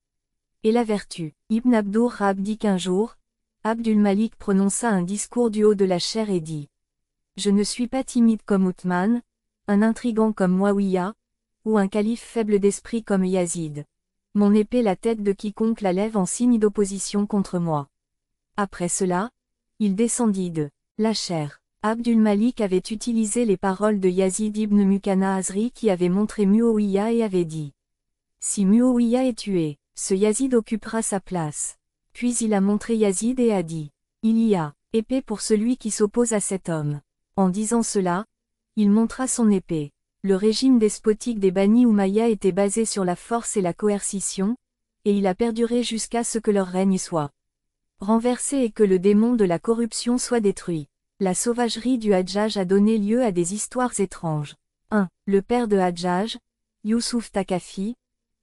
et la vertu. Ibn Abdur Rab dit qu'un jour, Abdul Malik prononça un discours du haut de la chair et dit, « Je ne suis pas timide comme Uthman, un intrigant comme Muawiyya, ou un calife faible d'esprit comme Yazid. Mon épée la tête de quiconque la lève en signe d'opposition contre moi. » Après cela, il descendit de la chair. Abdul Malik avait utilisé les paroles de Yazid ibn Mukana Azri qui avait montré Muawiyya et avait dit, « Si Muawiyya est tué, ce Yazid occupera sa place. » Puis il a montré Yazid et a dit, « Il y a épée pour celui qui s'oppose à cet homme. » En disant cela, il montra son épée. Le régime despotique des Bani Umayya était basé sur la force et la coercition, et il a perduré jusqu'à ce que leur règne soit renversé et que le démon de la corruption soit détruit. La sauvagerie du Hadjadj a donné lieu à des histoires étranges. 1. Le père de Hadjadj, Youssouf Takafi,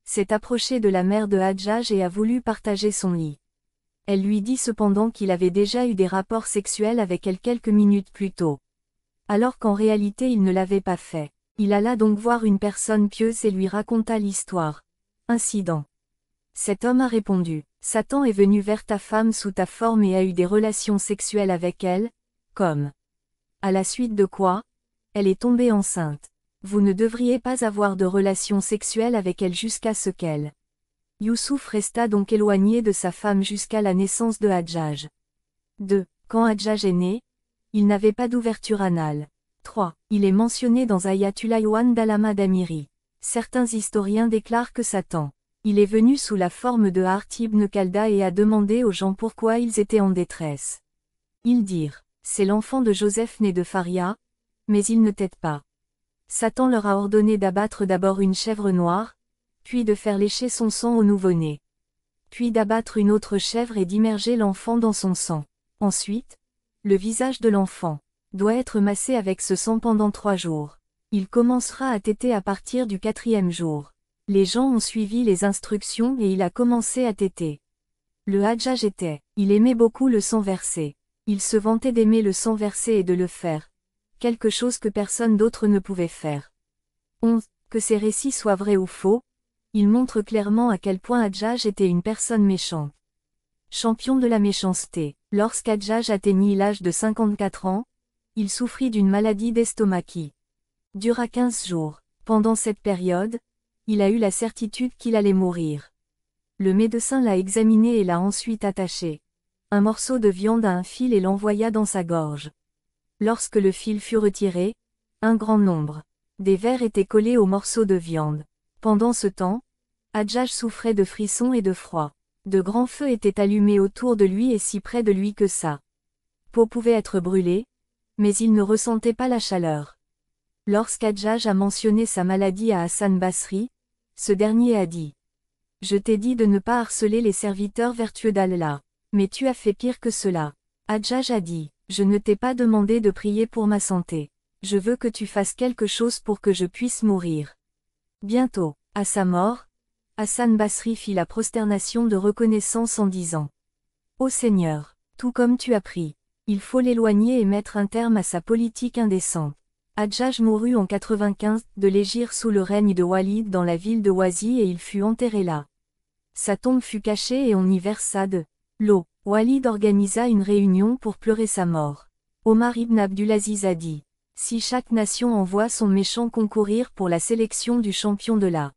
s'est approché de la mère de Hadjadj et a voulu partager son lit. Elle lui dit cependant qu'il avait déjà eu des rapports sexuels avec elle quelques minutes plus tôt. Alors qu'en réalité il ne l'avait pas fait. Il alla donc voir une personne pieuse et lui raconta l'histoire. Incident. Cet homme a répondu, Satan est venu vers ta femme sous ta forme et a eu des relations sexuelles avec elle, comme. À la suite de quoi, elle est tombée enceinte. Vous ne devriez pas avoir de relations sexuelles avec elle jusqu'à ce qu'elle. Youssouf resta donc éloigné de sa femme jusqu'à la naissance de Hadjaj. 2. Quand Hadjaj est né, il n'avait pas d'ouverture anale. 3. Il est mentionné dans Ayatullah Iwan d'Alama d'Amiri. Certains historiens déclarent que Satan. Il est venu sous la forme de Hart ibn Kalda et a demandé aux gens pourquoi ils étaient en détresse. Ils dirent, c'est l'enfant de Joseph né de Faria, mais il ne t'aide pas. Satan leur a ordonné d'abattre d'abord une chèvre noire, puis de faire lécher son sang au nouveau-né. Puis d'abattre une autre chèvre et d'immerger l'enfant dans son sang. Ensuite, le visage de l'enfant doit être massé avec ce sang pendant 3 jours. Il commencera à téter à partir du 4e jour. Les gens ont suivi les instructions et il a commencé à téter. Le Hadjaj était, il aimait beaucoup le sang versé. Il se vantait d'aimer le sang versé et de le faire. Quelque chose que personne d'autre ne pouvait faire. 11. Que ces récits soient vrais ou faux, ils montrent clairement à quel point Hadjaj était une personne méchante. Champion de la méchanceté. Lorsqu'Hadjaj atteignit l'âge de 54 ans, il souffrit d'une maladie d'estomac qui dura 15 jours. Pendant cette période, il a eu la certitude qu'il allait mourir. Le médecin l'a examiné et l'a ensuite attaché un morceau de viande à un fil et l'envoya dans sa gorge. Lorsque le fil fut retiré, un grand nombre des vers étaient collés au morceau de viande. Pendant ce temps, Hadjaj souffrait de frissons et de froid. De grands feux étaient allumés autour de lui et si près de lui que sa peau pouvait être brûlée, mais il ne ressentait pas la chaleur. Lorsqu'Hadjaj a mentionné sa maladie à Hassan Basri, ce dernier a dit « Je t'ai dit de ne pas harceler les serviteurs vertueux d'Allah, mais tu as fait pire que cela. » Hadjaj a dit « Je ne t'ai pas demandé de prier pour ma santé. Je veux que tu fasses quelque chose pour que je puisse mourir. » Bientôt, à sa mort, Hassan Basri fit la prosternation de reconnaissance en disant « Ô Seigneur, tout comme tu as pris, il faut l'éloigner et mettre un terme à sa politique indécente. » Hadjaj mourut en 95 de l'Hégire sous le règne de Walid dans la ville de Wazi et il fut enterré là. Sa tombe fut cachée et on y versa de l'eau. Walid organisa une réunion pour pleurer sa mort. Omar ibn Abdulaziz a dit « Si chaque nation envoie son méchant concourir pour la sélection du champion de la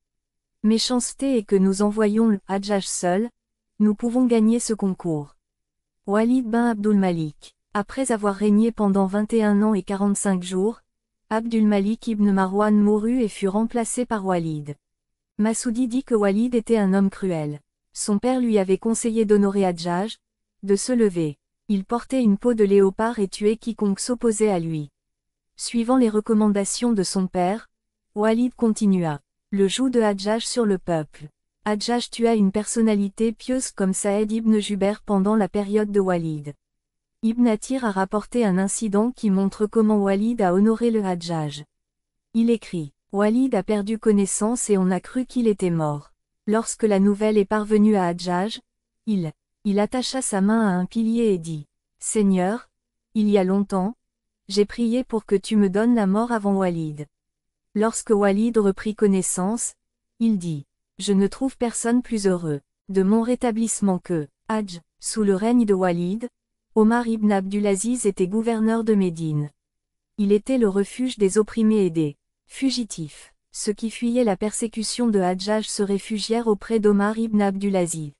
méchanceté et que nous envoyons le Hadjaj seul, nous pouvons gagner ce concours. » Walid bin Abdul Malik. Après avoir régné pendant 21 ans et 45 jours, Abdul Malik ibn Marwan mourut et fut remplacé par Walid. Massoudi dit que Walid était un homme cruel. Son père lui avait conseillé d'honorer Hadjaj, de se lever. Il portait une peau de léopard et tuait quiconque s'opposait à lui. Suivant les recommandations de son père, Walid continua. Le joug de Hadjaj sur le peuple. Hadjaj tua une personnalité pieuse comme Saïd ibn Jubair pendant la période de Walid. Ibn Athir a rapporté un incident qui montre comment Walid a honoré le Hadjaj. Il écrit « Walid a perdu connaissance et on a cru qu'il était mort. Lorsque la nouvelle est parvenue à Hadjaj, il attacha sa main à un pilier et dit « Seigneur, il y a longtemps, j'ai prié pour que tu me donnes la mort avant Walid. » Lorsque Walid reprit connaissance, il dit « Je ne trouve personne plus heureux de mon rétablissement que Hadj. » Sous le règne de Walid, Omar ibn Abdulaziz était gouverneur de Médine. Il était le refuge des opprimés et des fugitifs. Ceux qui fuyaient la persécution de Hadjaj se réfugièrent auprès d'Omar ibn Abdulaziz.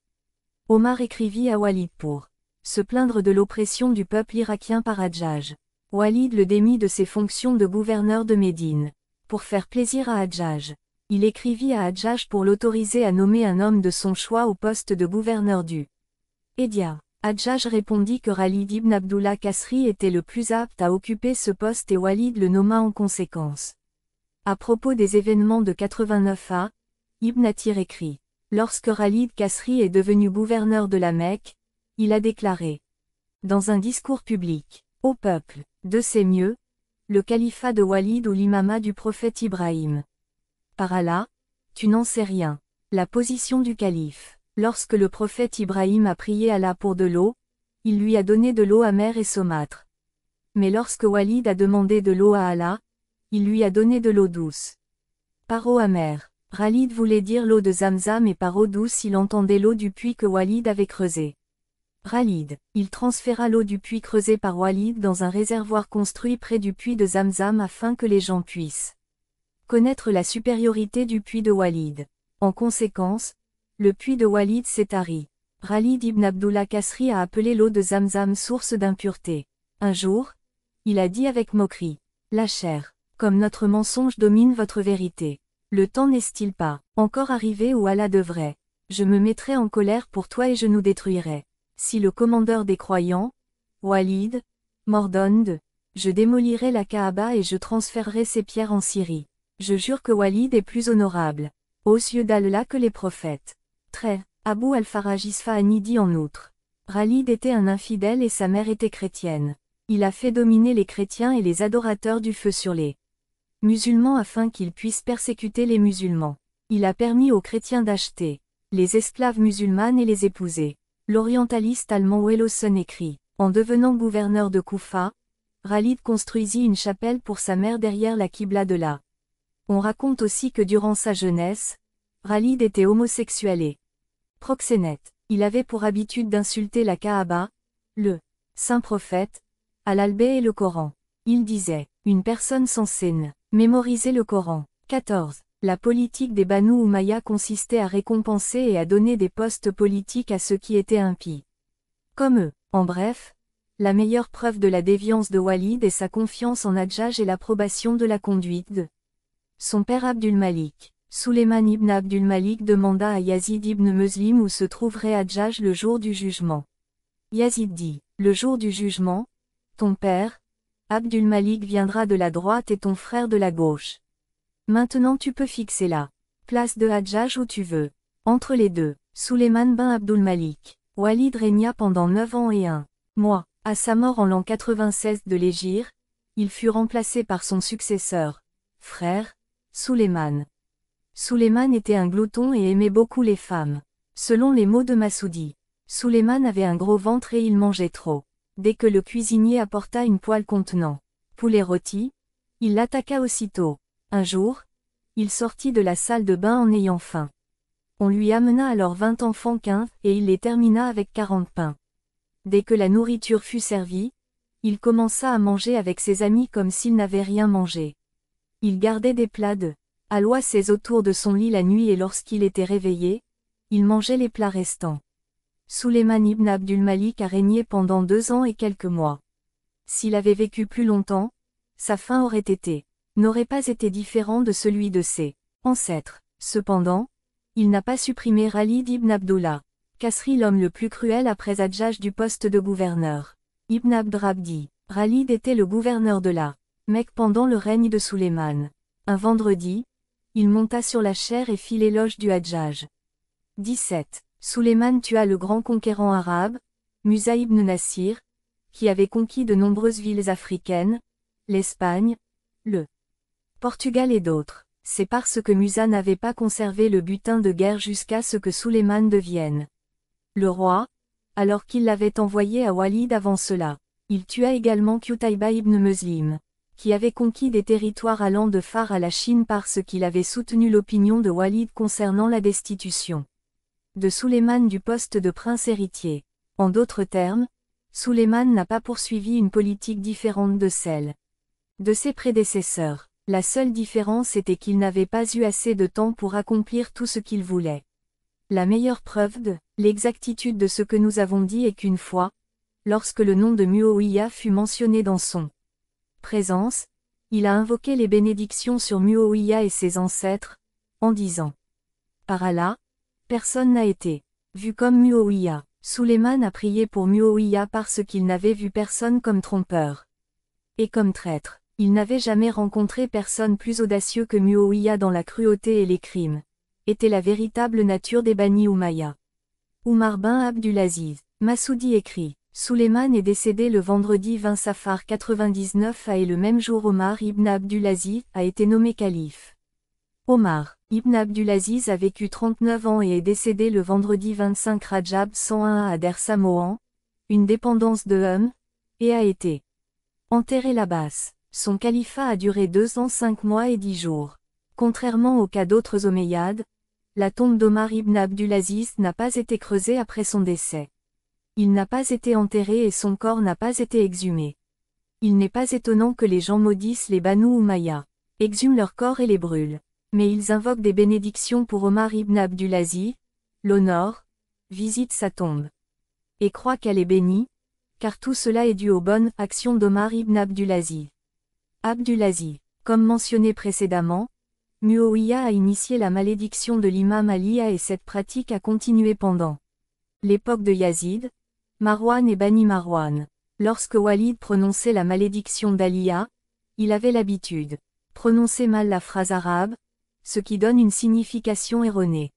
Omar écrivit à Walid pour se plaindre de l'oppression du peuple irakien par Hadjaj. Walid le démit de ses fonctions de gouverneur de Médine. Pour faire plaisir à Hadjaj, il écrivit à Hadjaj pour l'autoriser à nommer un homme de son choix au poste de gouverneur du Hédia. Hadjaj répondit que Khalid ibn Abdullah Kasri était le plus apte à occuper ce poste et Walid le nomma en conséquence. À propos des événements de 89a, Ibn Athir écrit « Lorsque Khalid Kasri est devenu gouverneur de la Mecque, il a déclaré, dans un discours public, au peuple, de ses mieux, le califat de Walid ou l'imama du prophète Ibrahim. Par Allah, tu n'en sais rien. La position du calife, Lorsque le prophète Ibrahim a prié Allah pour de l'eau, il lui a donné de l'eau amère et saumâtre. Mais lorsque Walid a demandé de l'eau à Allah, il lui a donné de l'eau douce. Par eau amère, Khalid voulait dire l'eau de Zamzam et par eau douce il entendait l'eau du puits que Walid avait creusé. Khalid, il transféra l'eau du puits creusé par Walid dans un réservoir construit près du puits de Zamzam afin que les gens puissent connaître la supériorité du puits de Walid. En conséquence, le puits de Walid s'est tari. Khalid ibn Abdullah Kasri a appelé l'eau de Zamzam source d'impureté. Un jour, il a dit avec moquerie, « La chair, comme notre mensonge domine votre vérité. Le temps n'est-il pas encore arrivé où Allah devrait? Je me mettrai en colère pour toi et je nous détruirai. Si le commandeur des croyants, Walid, m'ordonne je démolirai la Kaaba et je transférerai ses pierres en Syrie. Je jure que Walid est plus honorable aux yeux d'Allah que les prophètes. » Abu al-Faraj Isfahani dit en outre. Khalid était un infidèle et sa mère était chrétienne. Il a fait dominer les chrétiens et les adorateurs du feu sur les musulmans afin qu'ils puissent persécuter les musulmans. Il a permis aux chrétiens d'acheter les esclaves musulmanes et les épouser. L'orientaliste allemand Wellhausen écrit, en devenant gouverneur de Koufa, Khalid construisit une chapelle pour sa mère derrière la Qibla de là. On raconte aussi que durant sa jeunesse, Khalid était homosexuel et proxénète. Il avait pour habitude d'insulter la Kaaba, le saint prophète, Al-Albé et le Coran. Il disait, une personne censée mémoriser le Coran. 14. La politique des Banu Umayya consistait à récompenser et à donner des postes politiques à ceux qui étaient impies comme eux. En bref, la meilleure preuve de la déviance de Walid est sa confiance en Hadjaj et l'approbation de la conduite de son père Abdul Malik. Sulayman ibn Abdul Malik demanda à Yazid ibn Muslim où se trouverait Hadjaj le jour du jugement. Yazid dit, le jour du jugement, ton père, Abdul Malik viendra de la droite et ton frère de la gauche. Maintenant tu peux fixer la place de Hadjaj où tu veux. Entre les deux, Sulayman bin Abdul Malik. Walid régna pendant 9 ans et 1 mois. À sa mort en l'an 96 de l'Hégire, il fut remplacé par son successeur, frère, Sulayman. Sulayman était un glouton et aimait beaucoup les femmes. Selon les mots de Massoudi, Sulayman avait un gros ventre et il mangeait trop. Dès que le cuisinier apporta une poêle contenant poulet rôti, il l'attaqua aussitôt. Un jour, il sortit de la salle de bain en ayant faim. On lui amena alors 20 enfants quintes et il les termina avec 40 pains. Dès que la nourriture fut servie, il commença à manger avec ses amis comme s'il n'avait rien mangé. Il gardait des plats de aloès autour de son lit la nuit et lorsqu'il était réveillé, il mangeait les plats restants. Sulayman ibn Abdul Malik a régné pendant 2 ans et quelques mois. S'il avait vécu plus longtemps, sa fin n'aurait pas été différent de celui de ses ancêtres. Cependant, il n'a pas supprimé Khalid ibn Abdullah Kasri l'homme le plus cruel après Hadjaj du poste de gouverneur. Ibn Abdrab dit, Khalid était le gouverneur de la Mecque pendant le règne de Sulayman. Un vendredi, il monta sur la chaire et fit l'éloge du Hadjaj. 17. Sulayman tua le grand conquérant arabe, Musa ibn Nasir, qui avait conquis de nombreuses villes africaines, l'Espagne, le Portugal et d'autres. C'est parce que Musa n'avait pas conservé le butin de guerre jusqu'à ce que Sulayman devienne le roi, alors qu'il l'avait envoyé à Walid avant cela. Il tua également Qutayba ibn Muslim, qui avait conquis des territoires allant de Fars à la Chine parce qu'il avait soutenu l'opinion de Walid concernant la destitution de Sulayman du poste de prince héritier. En d'autres termes, Sulayman n'a pas poursuivi une politique différente de celle de ses prédécesseurs. La seule différence était qu'il n'avait pas eu assez de temps pour accomplir tout ce qu'il voulait. La meilleure preuve de l'exactitude de ce que nous avons dit est qu'une fois, lorsque le nom de Muawiyah fut mentionné dans son présence, il a invoqué les bénédictions sur Muawiyah et ses ancêtres, en disant « Par Allah, personne n'a été vu comme Muawiyah. » Sulayman a prié pour Muawiyah parce qu'il n'avait vu personne comme trompeur et comme traître. Il n'avait jamais rencontré personne plus audacieux que Muawiyah dans la cruauté et les crimes. Était la véritable nature des Bani Umayya. Umar bin Abdulaziz. Massoudi écrit, Sulayman est décédé le vendredi 20 Safar 99 et le même jour Omar ibn Abdulaziz a été nommé calife. Omar, Ibn Abdulaziz a vécu 39 ans et est décédé le vendredi 25 Rajab 101 à Dersamohan, une dépendance de et a été enterré là-bas. Son califat a duré 2 ans 5 mois et 10 jours. Contrairement au cas d'autres Omeyyades, la tombe d'Omar ibn Abdulaziz n'a pas été creusée après son décès. Il n'a pas été enterré et son corps n'a pas été exhumé. Il n'est pas étonnant que les gens maudissent les Banu Umayya, exhument leur corps et les brûlent. Mais ils invoquent des bénédictions pour Omar ibn Abdulaziz, l'honorent, visitent sa tombe. Et croient qu'elle est bénie, car tout cela est dû aux bonnes actions d'Omar ibn Abdulaziz. Abdulaziz, comme mentionné précédemment, Muawiyya a initié la malédiction de l'imam Ali et cette pratique a continué pendant l'époque de Yazid, Marwan et Bani Marwan. Lorsque Walid prononçait la malédiction d'Aliya, il avait l'habitude prononcer mal la phrase arabe, ce qui donne une signification erronée.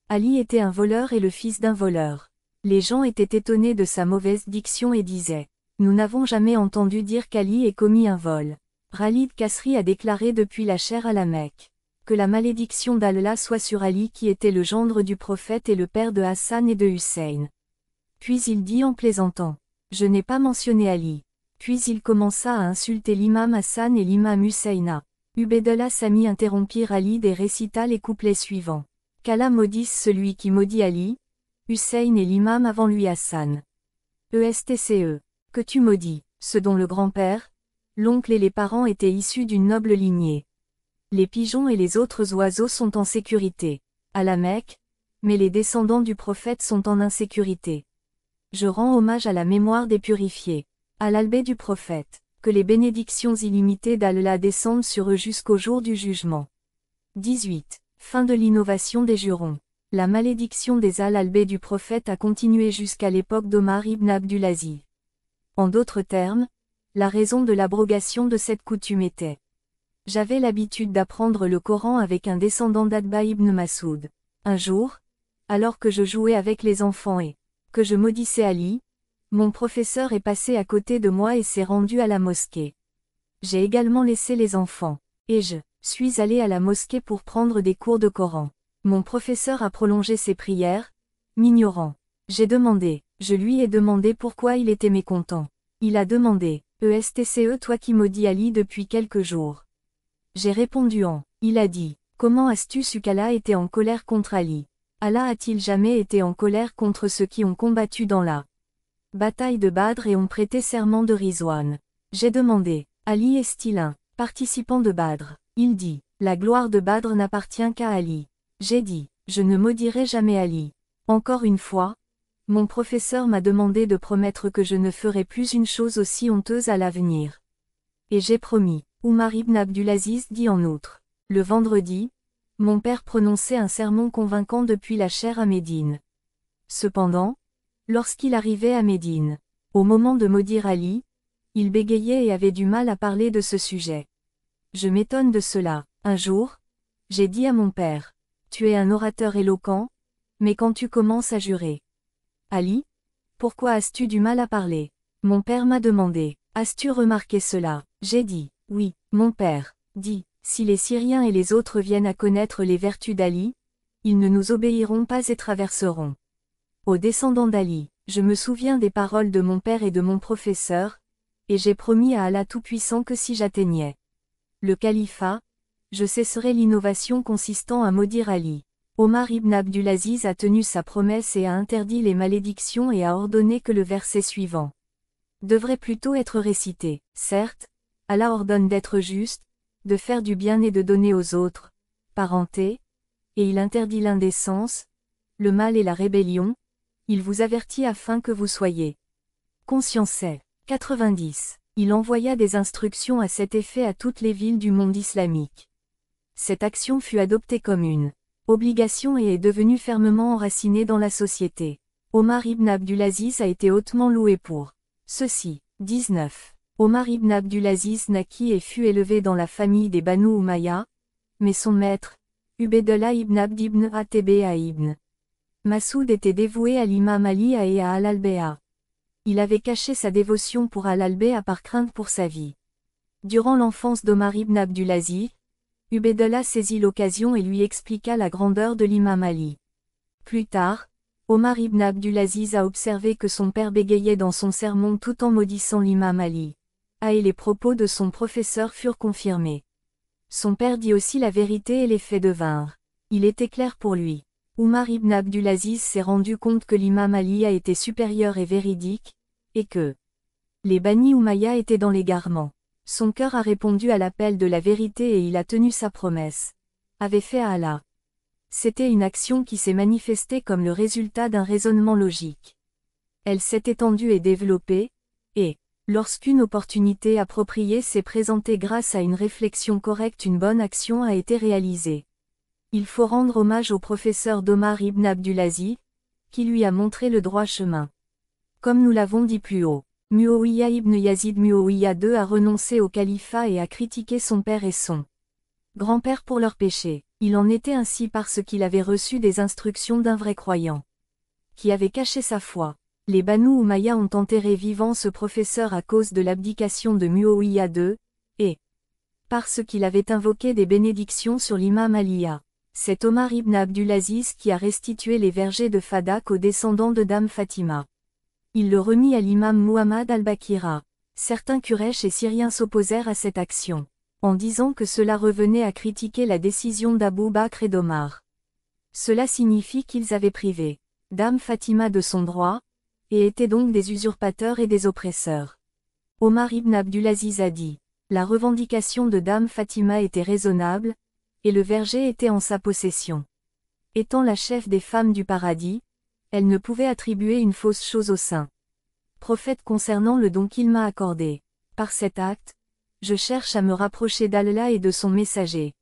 Ali était un voleur et le fils d'un voleur. Les gens étaient étonnés de sa mauvaise diction et disaient « Nous n'avons jamais entendu dire qu'Ali ait commis un vol ». Khalid Kasri a déclaré depuis la chaire à la Mecque que la malédiction d'Allah soit sur Ali qui était le gendre du prophète et le père de Hassan et de Hussein. Puis il dit en plaisantant « Je n'ai pas mentionné Ali ». Puis il commença à insulter l'imam Hassan et l'imam Husseina. Ubaidullah Sami interrompit Khalid et récita les couplets suivants. Qu'Allah maudisse celui qui maudit Ali, Hussein et l'imam avant lui Hassan. ESTCE. Que tu maudis, ceux dont le grand-père, l'oncle et les parents étaient issus d'une noble lignée. Les pigeons et les autres oiseaux sont en sécurité, à la Mecque, mais les descendants du prophète sont en insécurité. Je rends hommage à la mémoire des purifiés, à l'albé du prophète. Que les bénédictions illimitées d'Allah descendent sur eux jusqu'au jour du jugement. 18. Fin de l'innovation des jurons. La malédiction des al-albé du prophète a continué jusqu'à l'époque d'Omar ibn Abdulaziz. En d'autres termes, la raison de l'abrogation de cette coutume était « J'avais l'habitude d'apprendre le Coran avec un descendant d'Adba ibn Masoud. Un jour, alors que je jouais avec les enfants et que je maudissais Ali, mon professeur est passé à côté de moi et s'est rendu à la mosquée. J'ai également laissé les enfants, et je suis allé à la mosquée pour prendre des cours de Coran. Mon professeur a prolongé ses prières, m'ignorant. Je lui ai demandé pourquoi il était mécontent. Il a demandé, ESTCE toi qui maudis Ali depuis quelques jours. J'ai répondu il a dit, comment as-tu su qu'Allah était en colère contre Ali? Allah a-t-il jamais été en colère contre ceux qui ont combattu dans la bataille de Badr et ont prêté serment de Rizwan? J'ai demandé, Ali est-il un participant de Badr? Il dit, la gloire de Badr n'appartient qu'à Ali. J'ai dit, je ne maudirai jamais Ali. Encore une fois, mon professeur m'a demandé de promettre que je ne ferai plus une chose aussi honteuse à l'avenir. Et j'ai promis. Omar ibn Abdulaziz dit en outre, le vendredi, mon père prononçait un sermon convaincant depuis la chaire à Médine. Cependant, lorsqu'il arrivait à Médine, au moment de maudire Ali, il bégayait et avait du mal à parler de ce sujet. Je m'étonne de cela. Un jour, j'ai dit à mon père, tu es un orateur éloquent, mais quand tu commences à jurer, Ali, pourquoi as-tu du mal à parler? Mon père m'a demandé, as-tu remarqué cela? J'ai dit, oui, mon père, dit, si les Syriens et les autres viennent à connaître les vertus d'Ali, ils ne nous obéiront pas et traverseront. Aux descendants d'Ali, je me souviens des paroles de mon père et de mon professeur, et j'ai promis à Allah Tout-Puissant que si j'atteignais le califat, je cesserai l'innovation consistant à maudire Ali. Omar ibn Abdulaziz a tenu sa promesse et a interdit les malédictions et a ordonné que le verset suivant devrait plutôt être récité. Certes, Allah ordonne d'être juste, de faire du bien et de donner aux autres, parenté, et il interdit l'indécence, le mal et la rébellion, il vous avertit afin que vous soyez consciencés. 90. Il envoya des instructions à cet effet à toutes les villes du monde islamique. Cette action fut adoptée comme une obligation et est devenue fermement enracinée dans la société. Omar ibn Abdulaziz a été hautement loué pour ceci. 19. Omar ibn Abdulaziz naquit et fut élevé dans la famille des Banu Umayya, mais son maître, Ubaidullah ibn Abd ibn Atba ibn Masoud était dévoué à l'imam Ali et à Al-Albéa. Il avait caché sa dévotion pour Al-Albéa par crainte pour sa vie. Durant l'enfance d'Omar ibn Abdulaziz, Ubaydallah saisit l'occasion et lui expliqua la grandeur de l'imam Ali. Plus tard, Omar ibn Abdulaziz a observé que son père bégayait dans son sermon tout en maudissant l'imam Ali. Et les propos de son professeur furent confirmés. Son père dit aussi la vérité et les faits devinrent. Il était clair pour lui. Omar ibn Abdulaziz s'est rendu compte que l'imam Ali a été supérieur et véridique, et que les Bani Umayya étaient dans l'égarement. Son cœur a répondu à l'appel de la vérité et il a tenu sa promesse. Avait fait à Allah. C'était une action qui s'est manifestée comme le résultat d'un raisonnement logique. Elle s'est étendue et développée, et, lorsqu'une opportunité appropriée s'est présentée grâce à une réflexion correcte, une bonne action a été réalisée. Il faut rendre hommage au professeur d'Omar ibn Abdulaziz, qui lui a montré le droit chemin. Comme nous l'avons dit plus haut, Muawiyya ibn Yazid Muawiyya II a renoncé au califat et a critiqué son père et son grand-père pour leurs péchés. Il en était ainsi parce qu'il avait reçu des instructions d'un vrai croyant, qui avait caché sa foi. Les Banu Umayya ont enterré vivant ce professeur à cause de l'abdication de Muawiyya II, et parce qu'il avait invoqué des bénédictions sur l'imam Ali. C'est Omar ibn Abdulaziz qui a restitué les vergers de Fadak aux descendants de Dame Fatima. Il le remit à l'imam Muhammad al-Bakira. Certains Quraysh et Syriens s'opposèrent à cette action, en disant que cela revenait à critiquer la décision d'Abou Bakr et d'Omar. Cela signifie qu'ils avaient privé Dame Fatima de son droit, et étaient donc des usurpateurs et des oppresseurs. Omar ibn Abdulaziz a dit, la revendication de Dame Fatima était raisonnable, et le verger était en sa possession. Étant la chef des femmes du paradis, elle ne pouvait attribuer une fausse chose au saint prophète concernant le don qu'il m'a accordé. Par cet acte, je cherche à me rapprocher d'Allah et de son messager.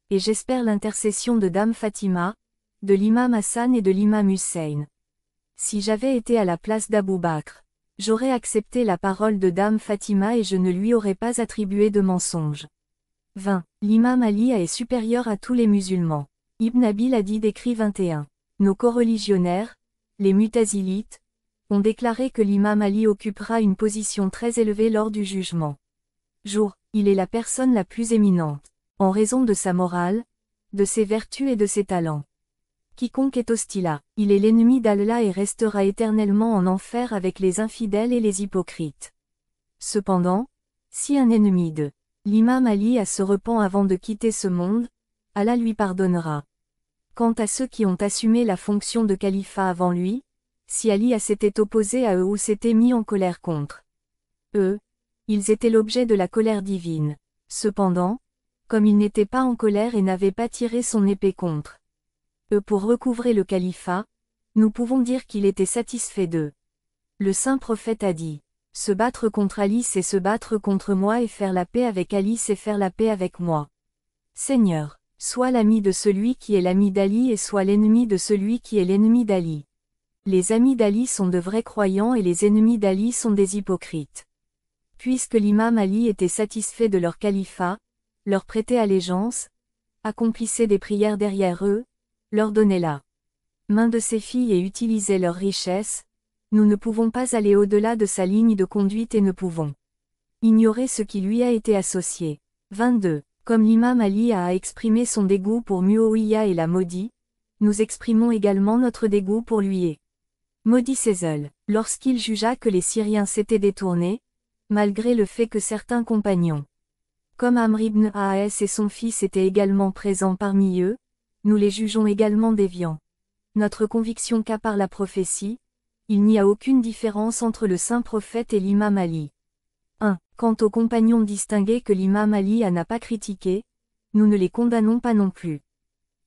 Et j'espère l'intercession de Dame Fatima, de l'imam Hassan et de l'imam Hussein. Si j'avais été à la place d'Abou Bakr, j'aurais accepté la parole de Dame Fatima et je ne lui aurais pas attribué de mensonge. 20. L'imam Ali est supérieur à tous les musulmans. Ibn Abil Adi décrit 21. Nos coreligionnaires, les Mutazilites, ont déclaré que l'imam Ali occupera une position très élevée lors du jugement. Il est la personne la plus éminente, en raison de sa morale, de ses vertus et de ses talents. Quiconque est hostile, il est l'ennemi d'Allah et restera éternellement en enfer avec les infidèles et les hypocrites. Cependant, si un ennemi de l'imam Ali se repent avant de quitter ce monde, Allah lui pardonnera. Quant à ceux qui ont assumé la fonction de califat avant lui, si Ali s'était opposé à eux ou s'était mis en colère contre eux, ils étaient l'objet de la colère divine. Cependant, comme il n'était pas en colère et n'avait pas tiré son épée contre eux pour recouvrer le califat, nous pouvons dire qu'il était satisfait d'eux. Le saint prophète a dit, se battre contre Ali c'est se battre contre moi et faire la paix avec Ali c'est faire la paix avec moi. Seigneur, sois l'ami de celui qui est l'ami d'Ali et sois l'ennemi de celui qui est l'ennemi d'Ali. Les amis d'Ali sont de vrais croyants et les ennemis d'Ali sont des hypocrites. Puisque l'imam Ali était satisfait de leur califat, leur prêtait allégeance, accomplissait des prières derrière eux, leur donnait la main de ses filles et utilisait leurs richesses, nous ne pouvons pas aller au-delà de sa ligne de conduite et ne pouvons ignorer ce qui lui a été associé. 22. Comme l'imam Ali a exprimé son dégoût pour Muawiyya et l'a maudit, nous exprimons également notre dégoût pour lui et maudit Cézal, lorsqu'il jugea que les Syriens s'étaient détournés, malgré le fait que certains compagnons, comme Amr ibn As et son fils étaient également présents parmi eux, nous les jugeons également déviants. Notre conviction qu'à part la prophétie, il n'y a aucune différence entre le saint prophète et l'imam Ali. 1. Quant aux compagnons distingués que l'imam Ali n'a pas critiqués, nous ne les condamnons pas non plus.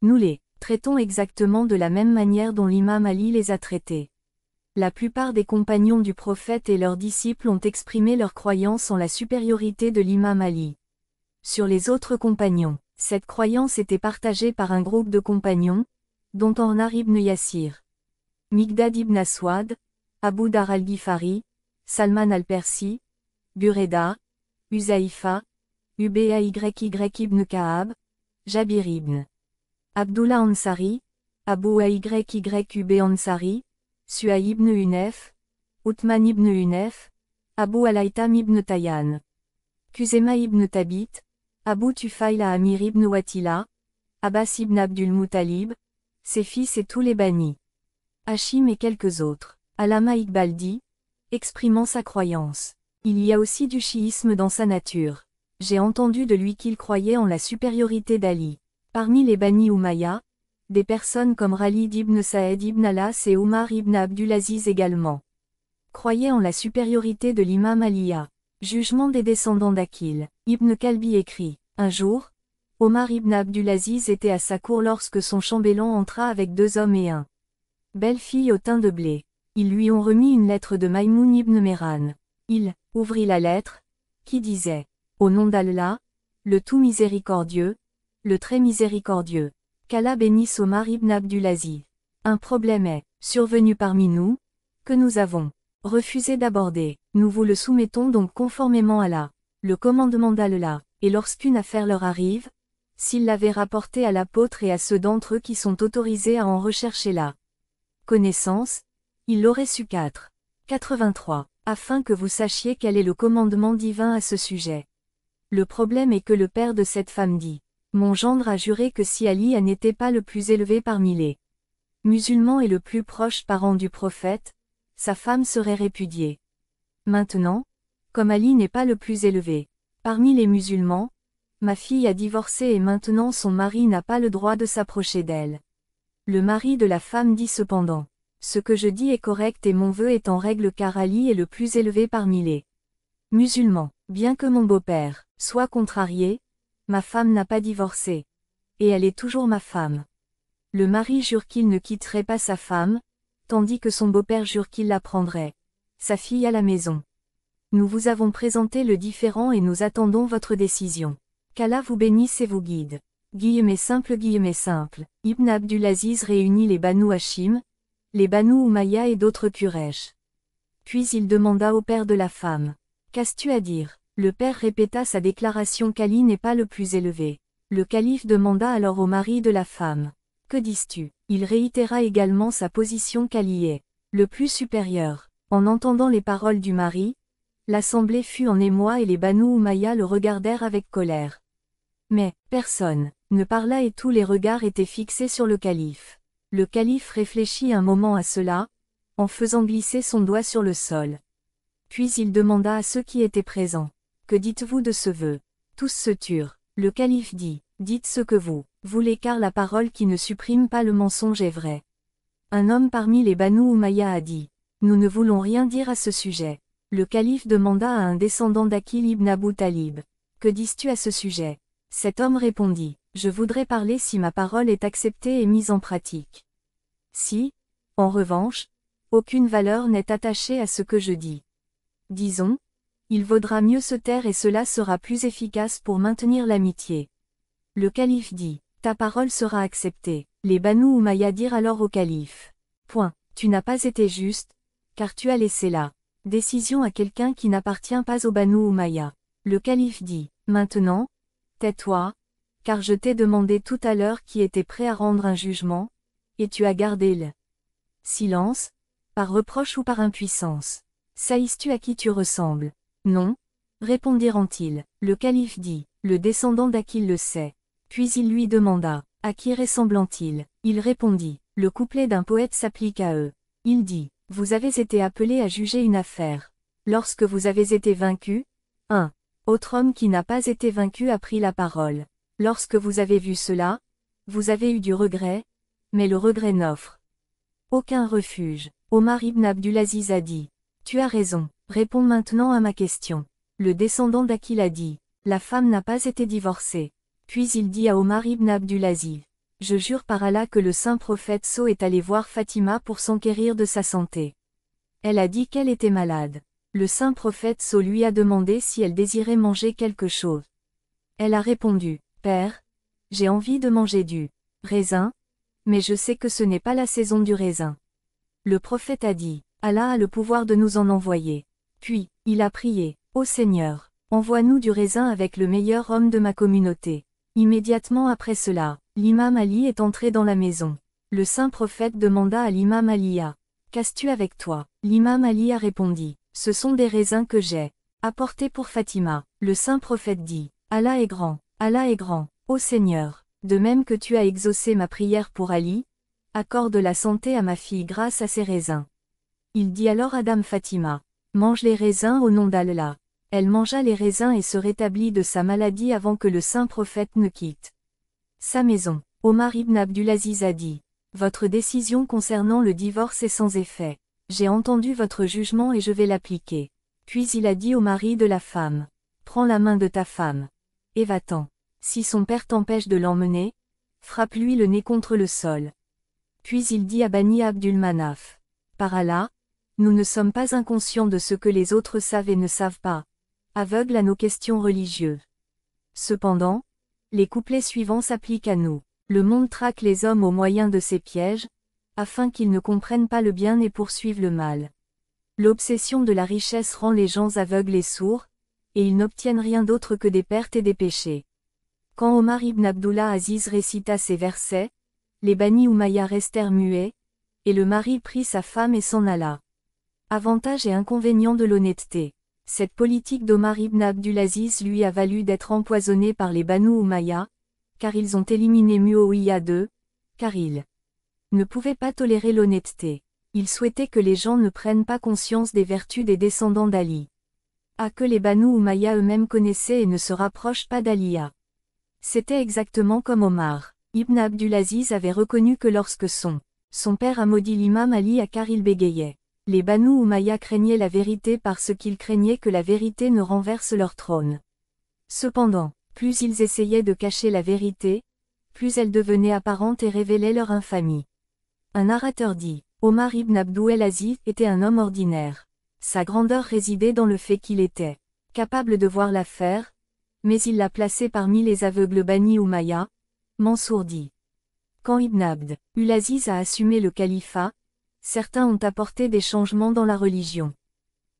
Nous les traitons exactement de la même manière dont l'imam Ali les a traités. La plupart des compagnons du prophète et leurs disciples ont exprimé leur croyance en la supériorité de l'imam Ali sur les autres compagnons. Cette croyance était partagée par un groupe de compagnons, dont Ammar ibn Yasir, Miqdad ibn Aswad, Abu Dar al-Ghifari, Salman al-Persi, Bureda, Uzaïfa, Ubayy ibn Ka'ab, Jabir ibn Abdullah Ansari, Abu Ayyub Ansari, Suhaïb ibn Hunayf, Uthman ibn Hunayf, Abu al-Haytham ibn Tayyan, Khuzaymah ibn Thabit, Abu Tufayl à Amir ibn Watila, Abbas ibn Abdul Muttalib, ses fils et tous les bannis. Hachim et quelques autres. Allama Iqbal dit, exprimant sa croyance. Il y a aussi du chiisme dans sa nature. J'ai entendu de lui qu'il croyait en la supériorité d'Ali. Parmi les Bani Umayya, des personnes comme Khalid ibn Saïd ibn Alas et Omar ibn Abdulaziz également croyaient en la supériorité de l'imam Aliya. Jugement des descendants d'Aqil. Ibn Kalbi écrit, un jour, Omar ibn Abdulaziz était à sa cour lorsque son chambellan entra avec 2 hommes et un belle fille au teint de blé. Ils lui ont remis une lettre de Maïmoun ibn Mehran. Il ouvrit la lettre, qui disait, au nom d'Allah, le tout miséricordieux, le très miséricordieux. Qu'Allah bénisse Omar ibn Abdulaziz. Un problème est survenu parmi nous, que nous avons refusé d'aborder. Nous vous le soumettons donc conformément à le commandement d'Allah, et lorsqu'une affaire leur arrive, s'ils l'avaient rapporté à l'apôtre et à ceux d'entre eux qui sont autorisés à en rechercher la connaissance, ils l'auraient su. 83. Afin que vous sachiez quel est le commandement divin à ce sujet. Le problème est que le père de cette femme dit, mon gendre a juré que si Ali n'était pas le plus élevé parmi les musulmans et le plus proche parent du prophète, sa femme serait répudiée. Maintenant, comme Ali n'est pas le plus élevé parmi les musulmans, ma fille a divorcé et maintenant son mari n'a pas le droit de s'approcher d'elle. Le mari de la femme dit cependant, ce que je dis est correct et mon vœu est en règle car Ali est le plus élevé parmi les musulmans. Bien que mon beau-père soit contrarié, ma femme n'a pas divorcé. Et elle est toujours ma femme. Le mari jure qu'il ne quitterait pas sa femme, tandis que son beau-père jure qu'il la prendrait, sa fille à la maison. Nous vous avons présenté le différend et nous attendons votre décision. Qu'Allah vous bénisse et vous guide. Guillemets simple. Ibn Abdulaziz réunit les Banu Hachim, les Banu Umayya et d'autres Quraysh. Puis il demanda au père de la femme, qu'as-tu à dire? Le père répéta sa déclaration qu'Ali n'est pas le plus élevé. Le calife demanda alors au mari de la femme, que dis-tu? Il réitéra également sa position qu'Ali est le plus supérieur. En entendant les paroles du mari, l'assemblée fut en émoi et les Banu Umayya le regardèrent avec colère. Mais personne ne parla et tous les regards étaient fixés sur le calife. Le calife réfléchit un moment à cela, en faisant glisser son doigt sur le sol. Puis il demanda à ceux qui étaient présents, que dites-vous de ce vœu? Tous se turent. Le calife dit, dites ce que vous voulez car la parole qui ne supprime pas le mensonge est vraie. Un homme parmi les Banu Umayya a dit, nous ne voulons rien dire à ce sujet. Le calife demanda à un descendant d'Aqil ibn Abu Talib, que dis-tu à ce sujet? Cet homme répondit, je voudrais parler si ma parole est acceptée et mise en pratique. Si, en revanche, aucune valeur n'est attachée à ce que je dis. Disons, il vaudra mieux se taire et cela sera plus efficace pour maintenir l'amitié. Le calife dit, ta parole sera acceptée. Les Banu Umayya dirent alors au calife, point, tu n'as pas été juste, car tu as laissé la décision à quelqu'un qui n'appartient pas aux Banu Umayya. Le calife dit, maintenant, tais-toi, car je t'ai demandé tout à l'heure qui était prêt à rendre un jugement, et tu as gardé le silence, par reproche ou par impuissance. Saïs-tu à qui tu ressembles? Non, répondirent-ils. Le calife dit, le descendant d'Aqil le sait. Puis il lui demanda, à qui ressemblant-il? Il répondit, le couplet d'un poète s'applique à eux. Il dit, vous avez été appelés à juger une affaire. Lorsque vous avez été vaincu, un autre homme qui n'a pas été vaincu a pris la parole. Lorsque vous avez vu cela, vous avez eu du regret, mais le regret n'offre aucun refuge. Omar ibn Abdulaziz a dit, tu as raison, réponds maintenant à ma question. Le descendant d'Aqil a dit, la femme n'a pas été divorcée. Puis il dit à Omar ibn Abdulaziz, je jure par Allah que le saint prophète est allé voir Fatima pour s'enquérir de sa santé. Elle a dit qu'elle était malade. Le saint prophète lui a demandé si elle désirait manger quelque chose. Elle a répondu, Père, j'ai envie de manger du raisin, mais je sais que ce n'est pas la saison du raisin. Le prophète a dit, Allah a le pouvoir de nous en envoyer. Puis, il a prié, Ô Seigneur, envoie-nous du raisin avec le meilleur homme de ma communauté. Immédiatement après cela, l'imam Ali est entré dans la maison. Le saint prophète demanda à l'imam Aliya, qu'as-tu avec toi? L'imam Ali a répondu, ce sont des raisins que j'ai apportés pour Fatima. Le saint prophète dit, Allah est grand, Allah est grand, ô Seigneur, de même que tu as exaucé ma prière pour Ali, accorde la santé à ma fille grâce à ses raisins. Il dit alors à Dame Fatima, mange les raisins au nom d'Allah. Elle mangea les raisins et se rétablit de sa maladie avant que le saint prophète ne quitte sa maison. Omar ibn Abdulaziz a dit, votre décision concernant le divorce est sans effet. J'ai entendu votre jugement et je vais l'appliquer. Puis il a dit au mari de la femme, prends la main de ta femme, et va-t'en. Si son père t'empêche de l'emmener, frappe-lui le nez contre le sol. Puis il dit à Bani Abdul Manaf, par Allah, nous ne sommes pas inconscients de ce que les autres savent et ne savent pas, aveugles à nos questions religieuses. Cependant, les couplets suivants s'appliquent à nous. Le monde traque les hommes au moyen de ses pièges, afin qu'ils ne comprennent pas le bien et poursuivent le mal. L'obsession de la richesse rend les gens aveugles et sourds, et ils n'obtiennent rien d'autre que des pertes et des péchés. Quand Omar ibn Abdullah Aziz récita ces versets, les Bani Umayya restèrent muets, et le mari prit sa femme et s'en alla. Avantages et inconvénients de l'honnêteté. Cette politique d'Omar ibn Abdulaziz lui a valu d'être empoisonné par les Banu Umayya, car ils ont éliminé Muawiyya d'eux, car ils ne pouvaient pas tolérer l'honnêteté. Ils souhaitaient que les gens ne prennent pas conscience des vertus des descendants d'Ali. Que les Banu Umayya eux-mêmes connaissaient et ne se rapprochent pas d'Aliya. C'était exactement comme Omar ibn Abdulaziz avait reconnu que lorsque son père a maudit l'imam Ali car il bégayait. Les Banu Umayya craignaient la vérité parce qu'ils craignaient que la vérité ne renverse leur trône. Cependant, plus ils essayaient de cacher la vérité, plus elle devenait apparente et révélait leur infamie. Un narrateur dit, Omar ibn Abdulaziz était un homme ordinaire. Sa grandeur résidait dans le fait qu'il était capable de voir l'affaire, mais il l'a placé parmi les aveugles Bani Umayya. Mansour dit. Quand Ibn Abd-ul-Aziz a assumé le califat, certains ont apporté des changements dans la religion.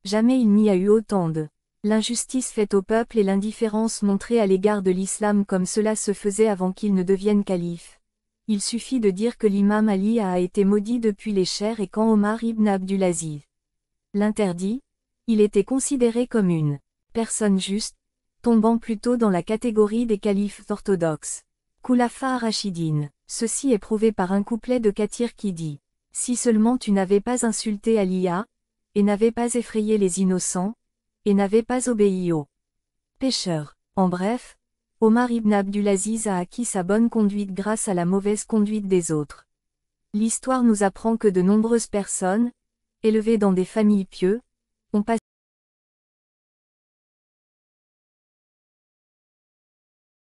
Jamais il n'y a eu autant de l'injustice faite au peuple et l'indifférence montrée à l'égard de l'islam comme cela se faisait avant qu'il ne devienne calife. Il suffit de dire que l'imam Ali a été maudit depuis les chers et quand Omar ibn Abdulaziz l'interdit, il était considéré comme une personne juste, tombant plutôt dans la catégorie des califes orthodoxes. Khulafa ar-Rashidin. Ceci est prouvé par un couplet de Kathir qui dit « Si seulement tu n'avais pas insulté Aliya, et n'avais pas effrayé les innocents, et n'avais pas obéi aux pécheurs. » En bref, Omar ibn Abdulaziz a acquis sa bonne conduite grâce à la mauvaise conduite des autres. L'histoire nous apprend que de nombreuses personnes, élevées dans des familles pieuses, ont passé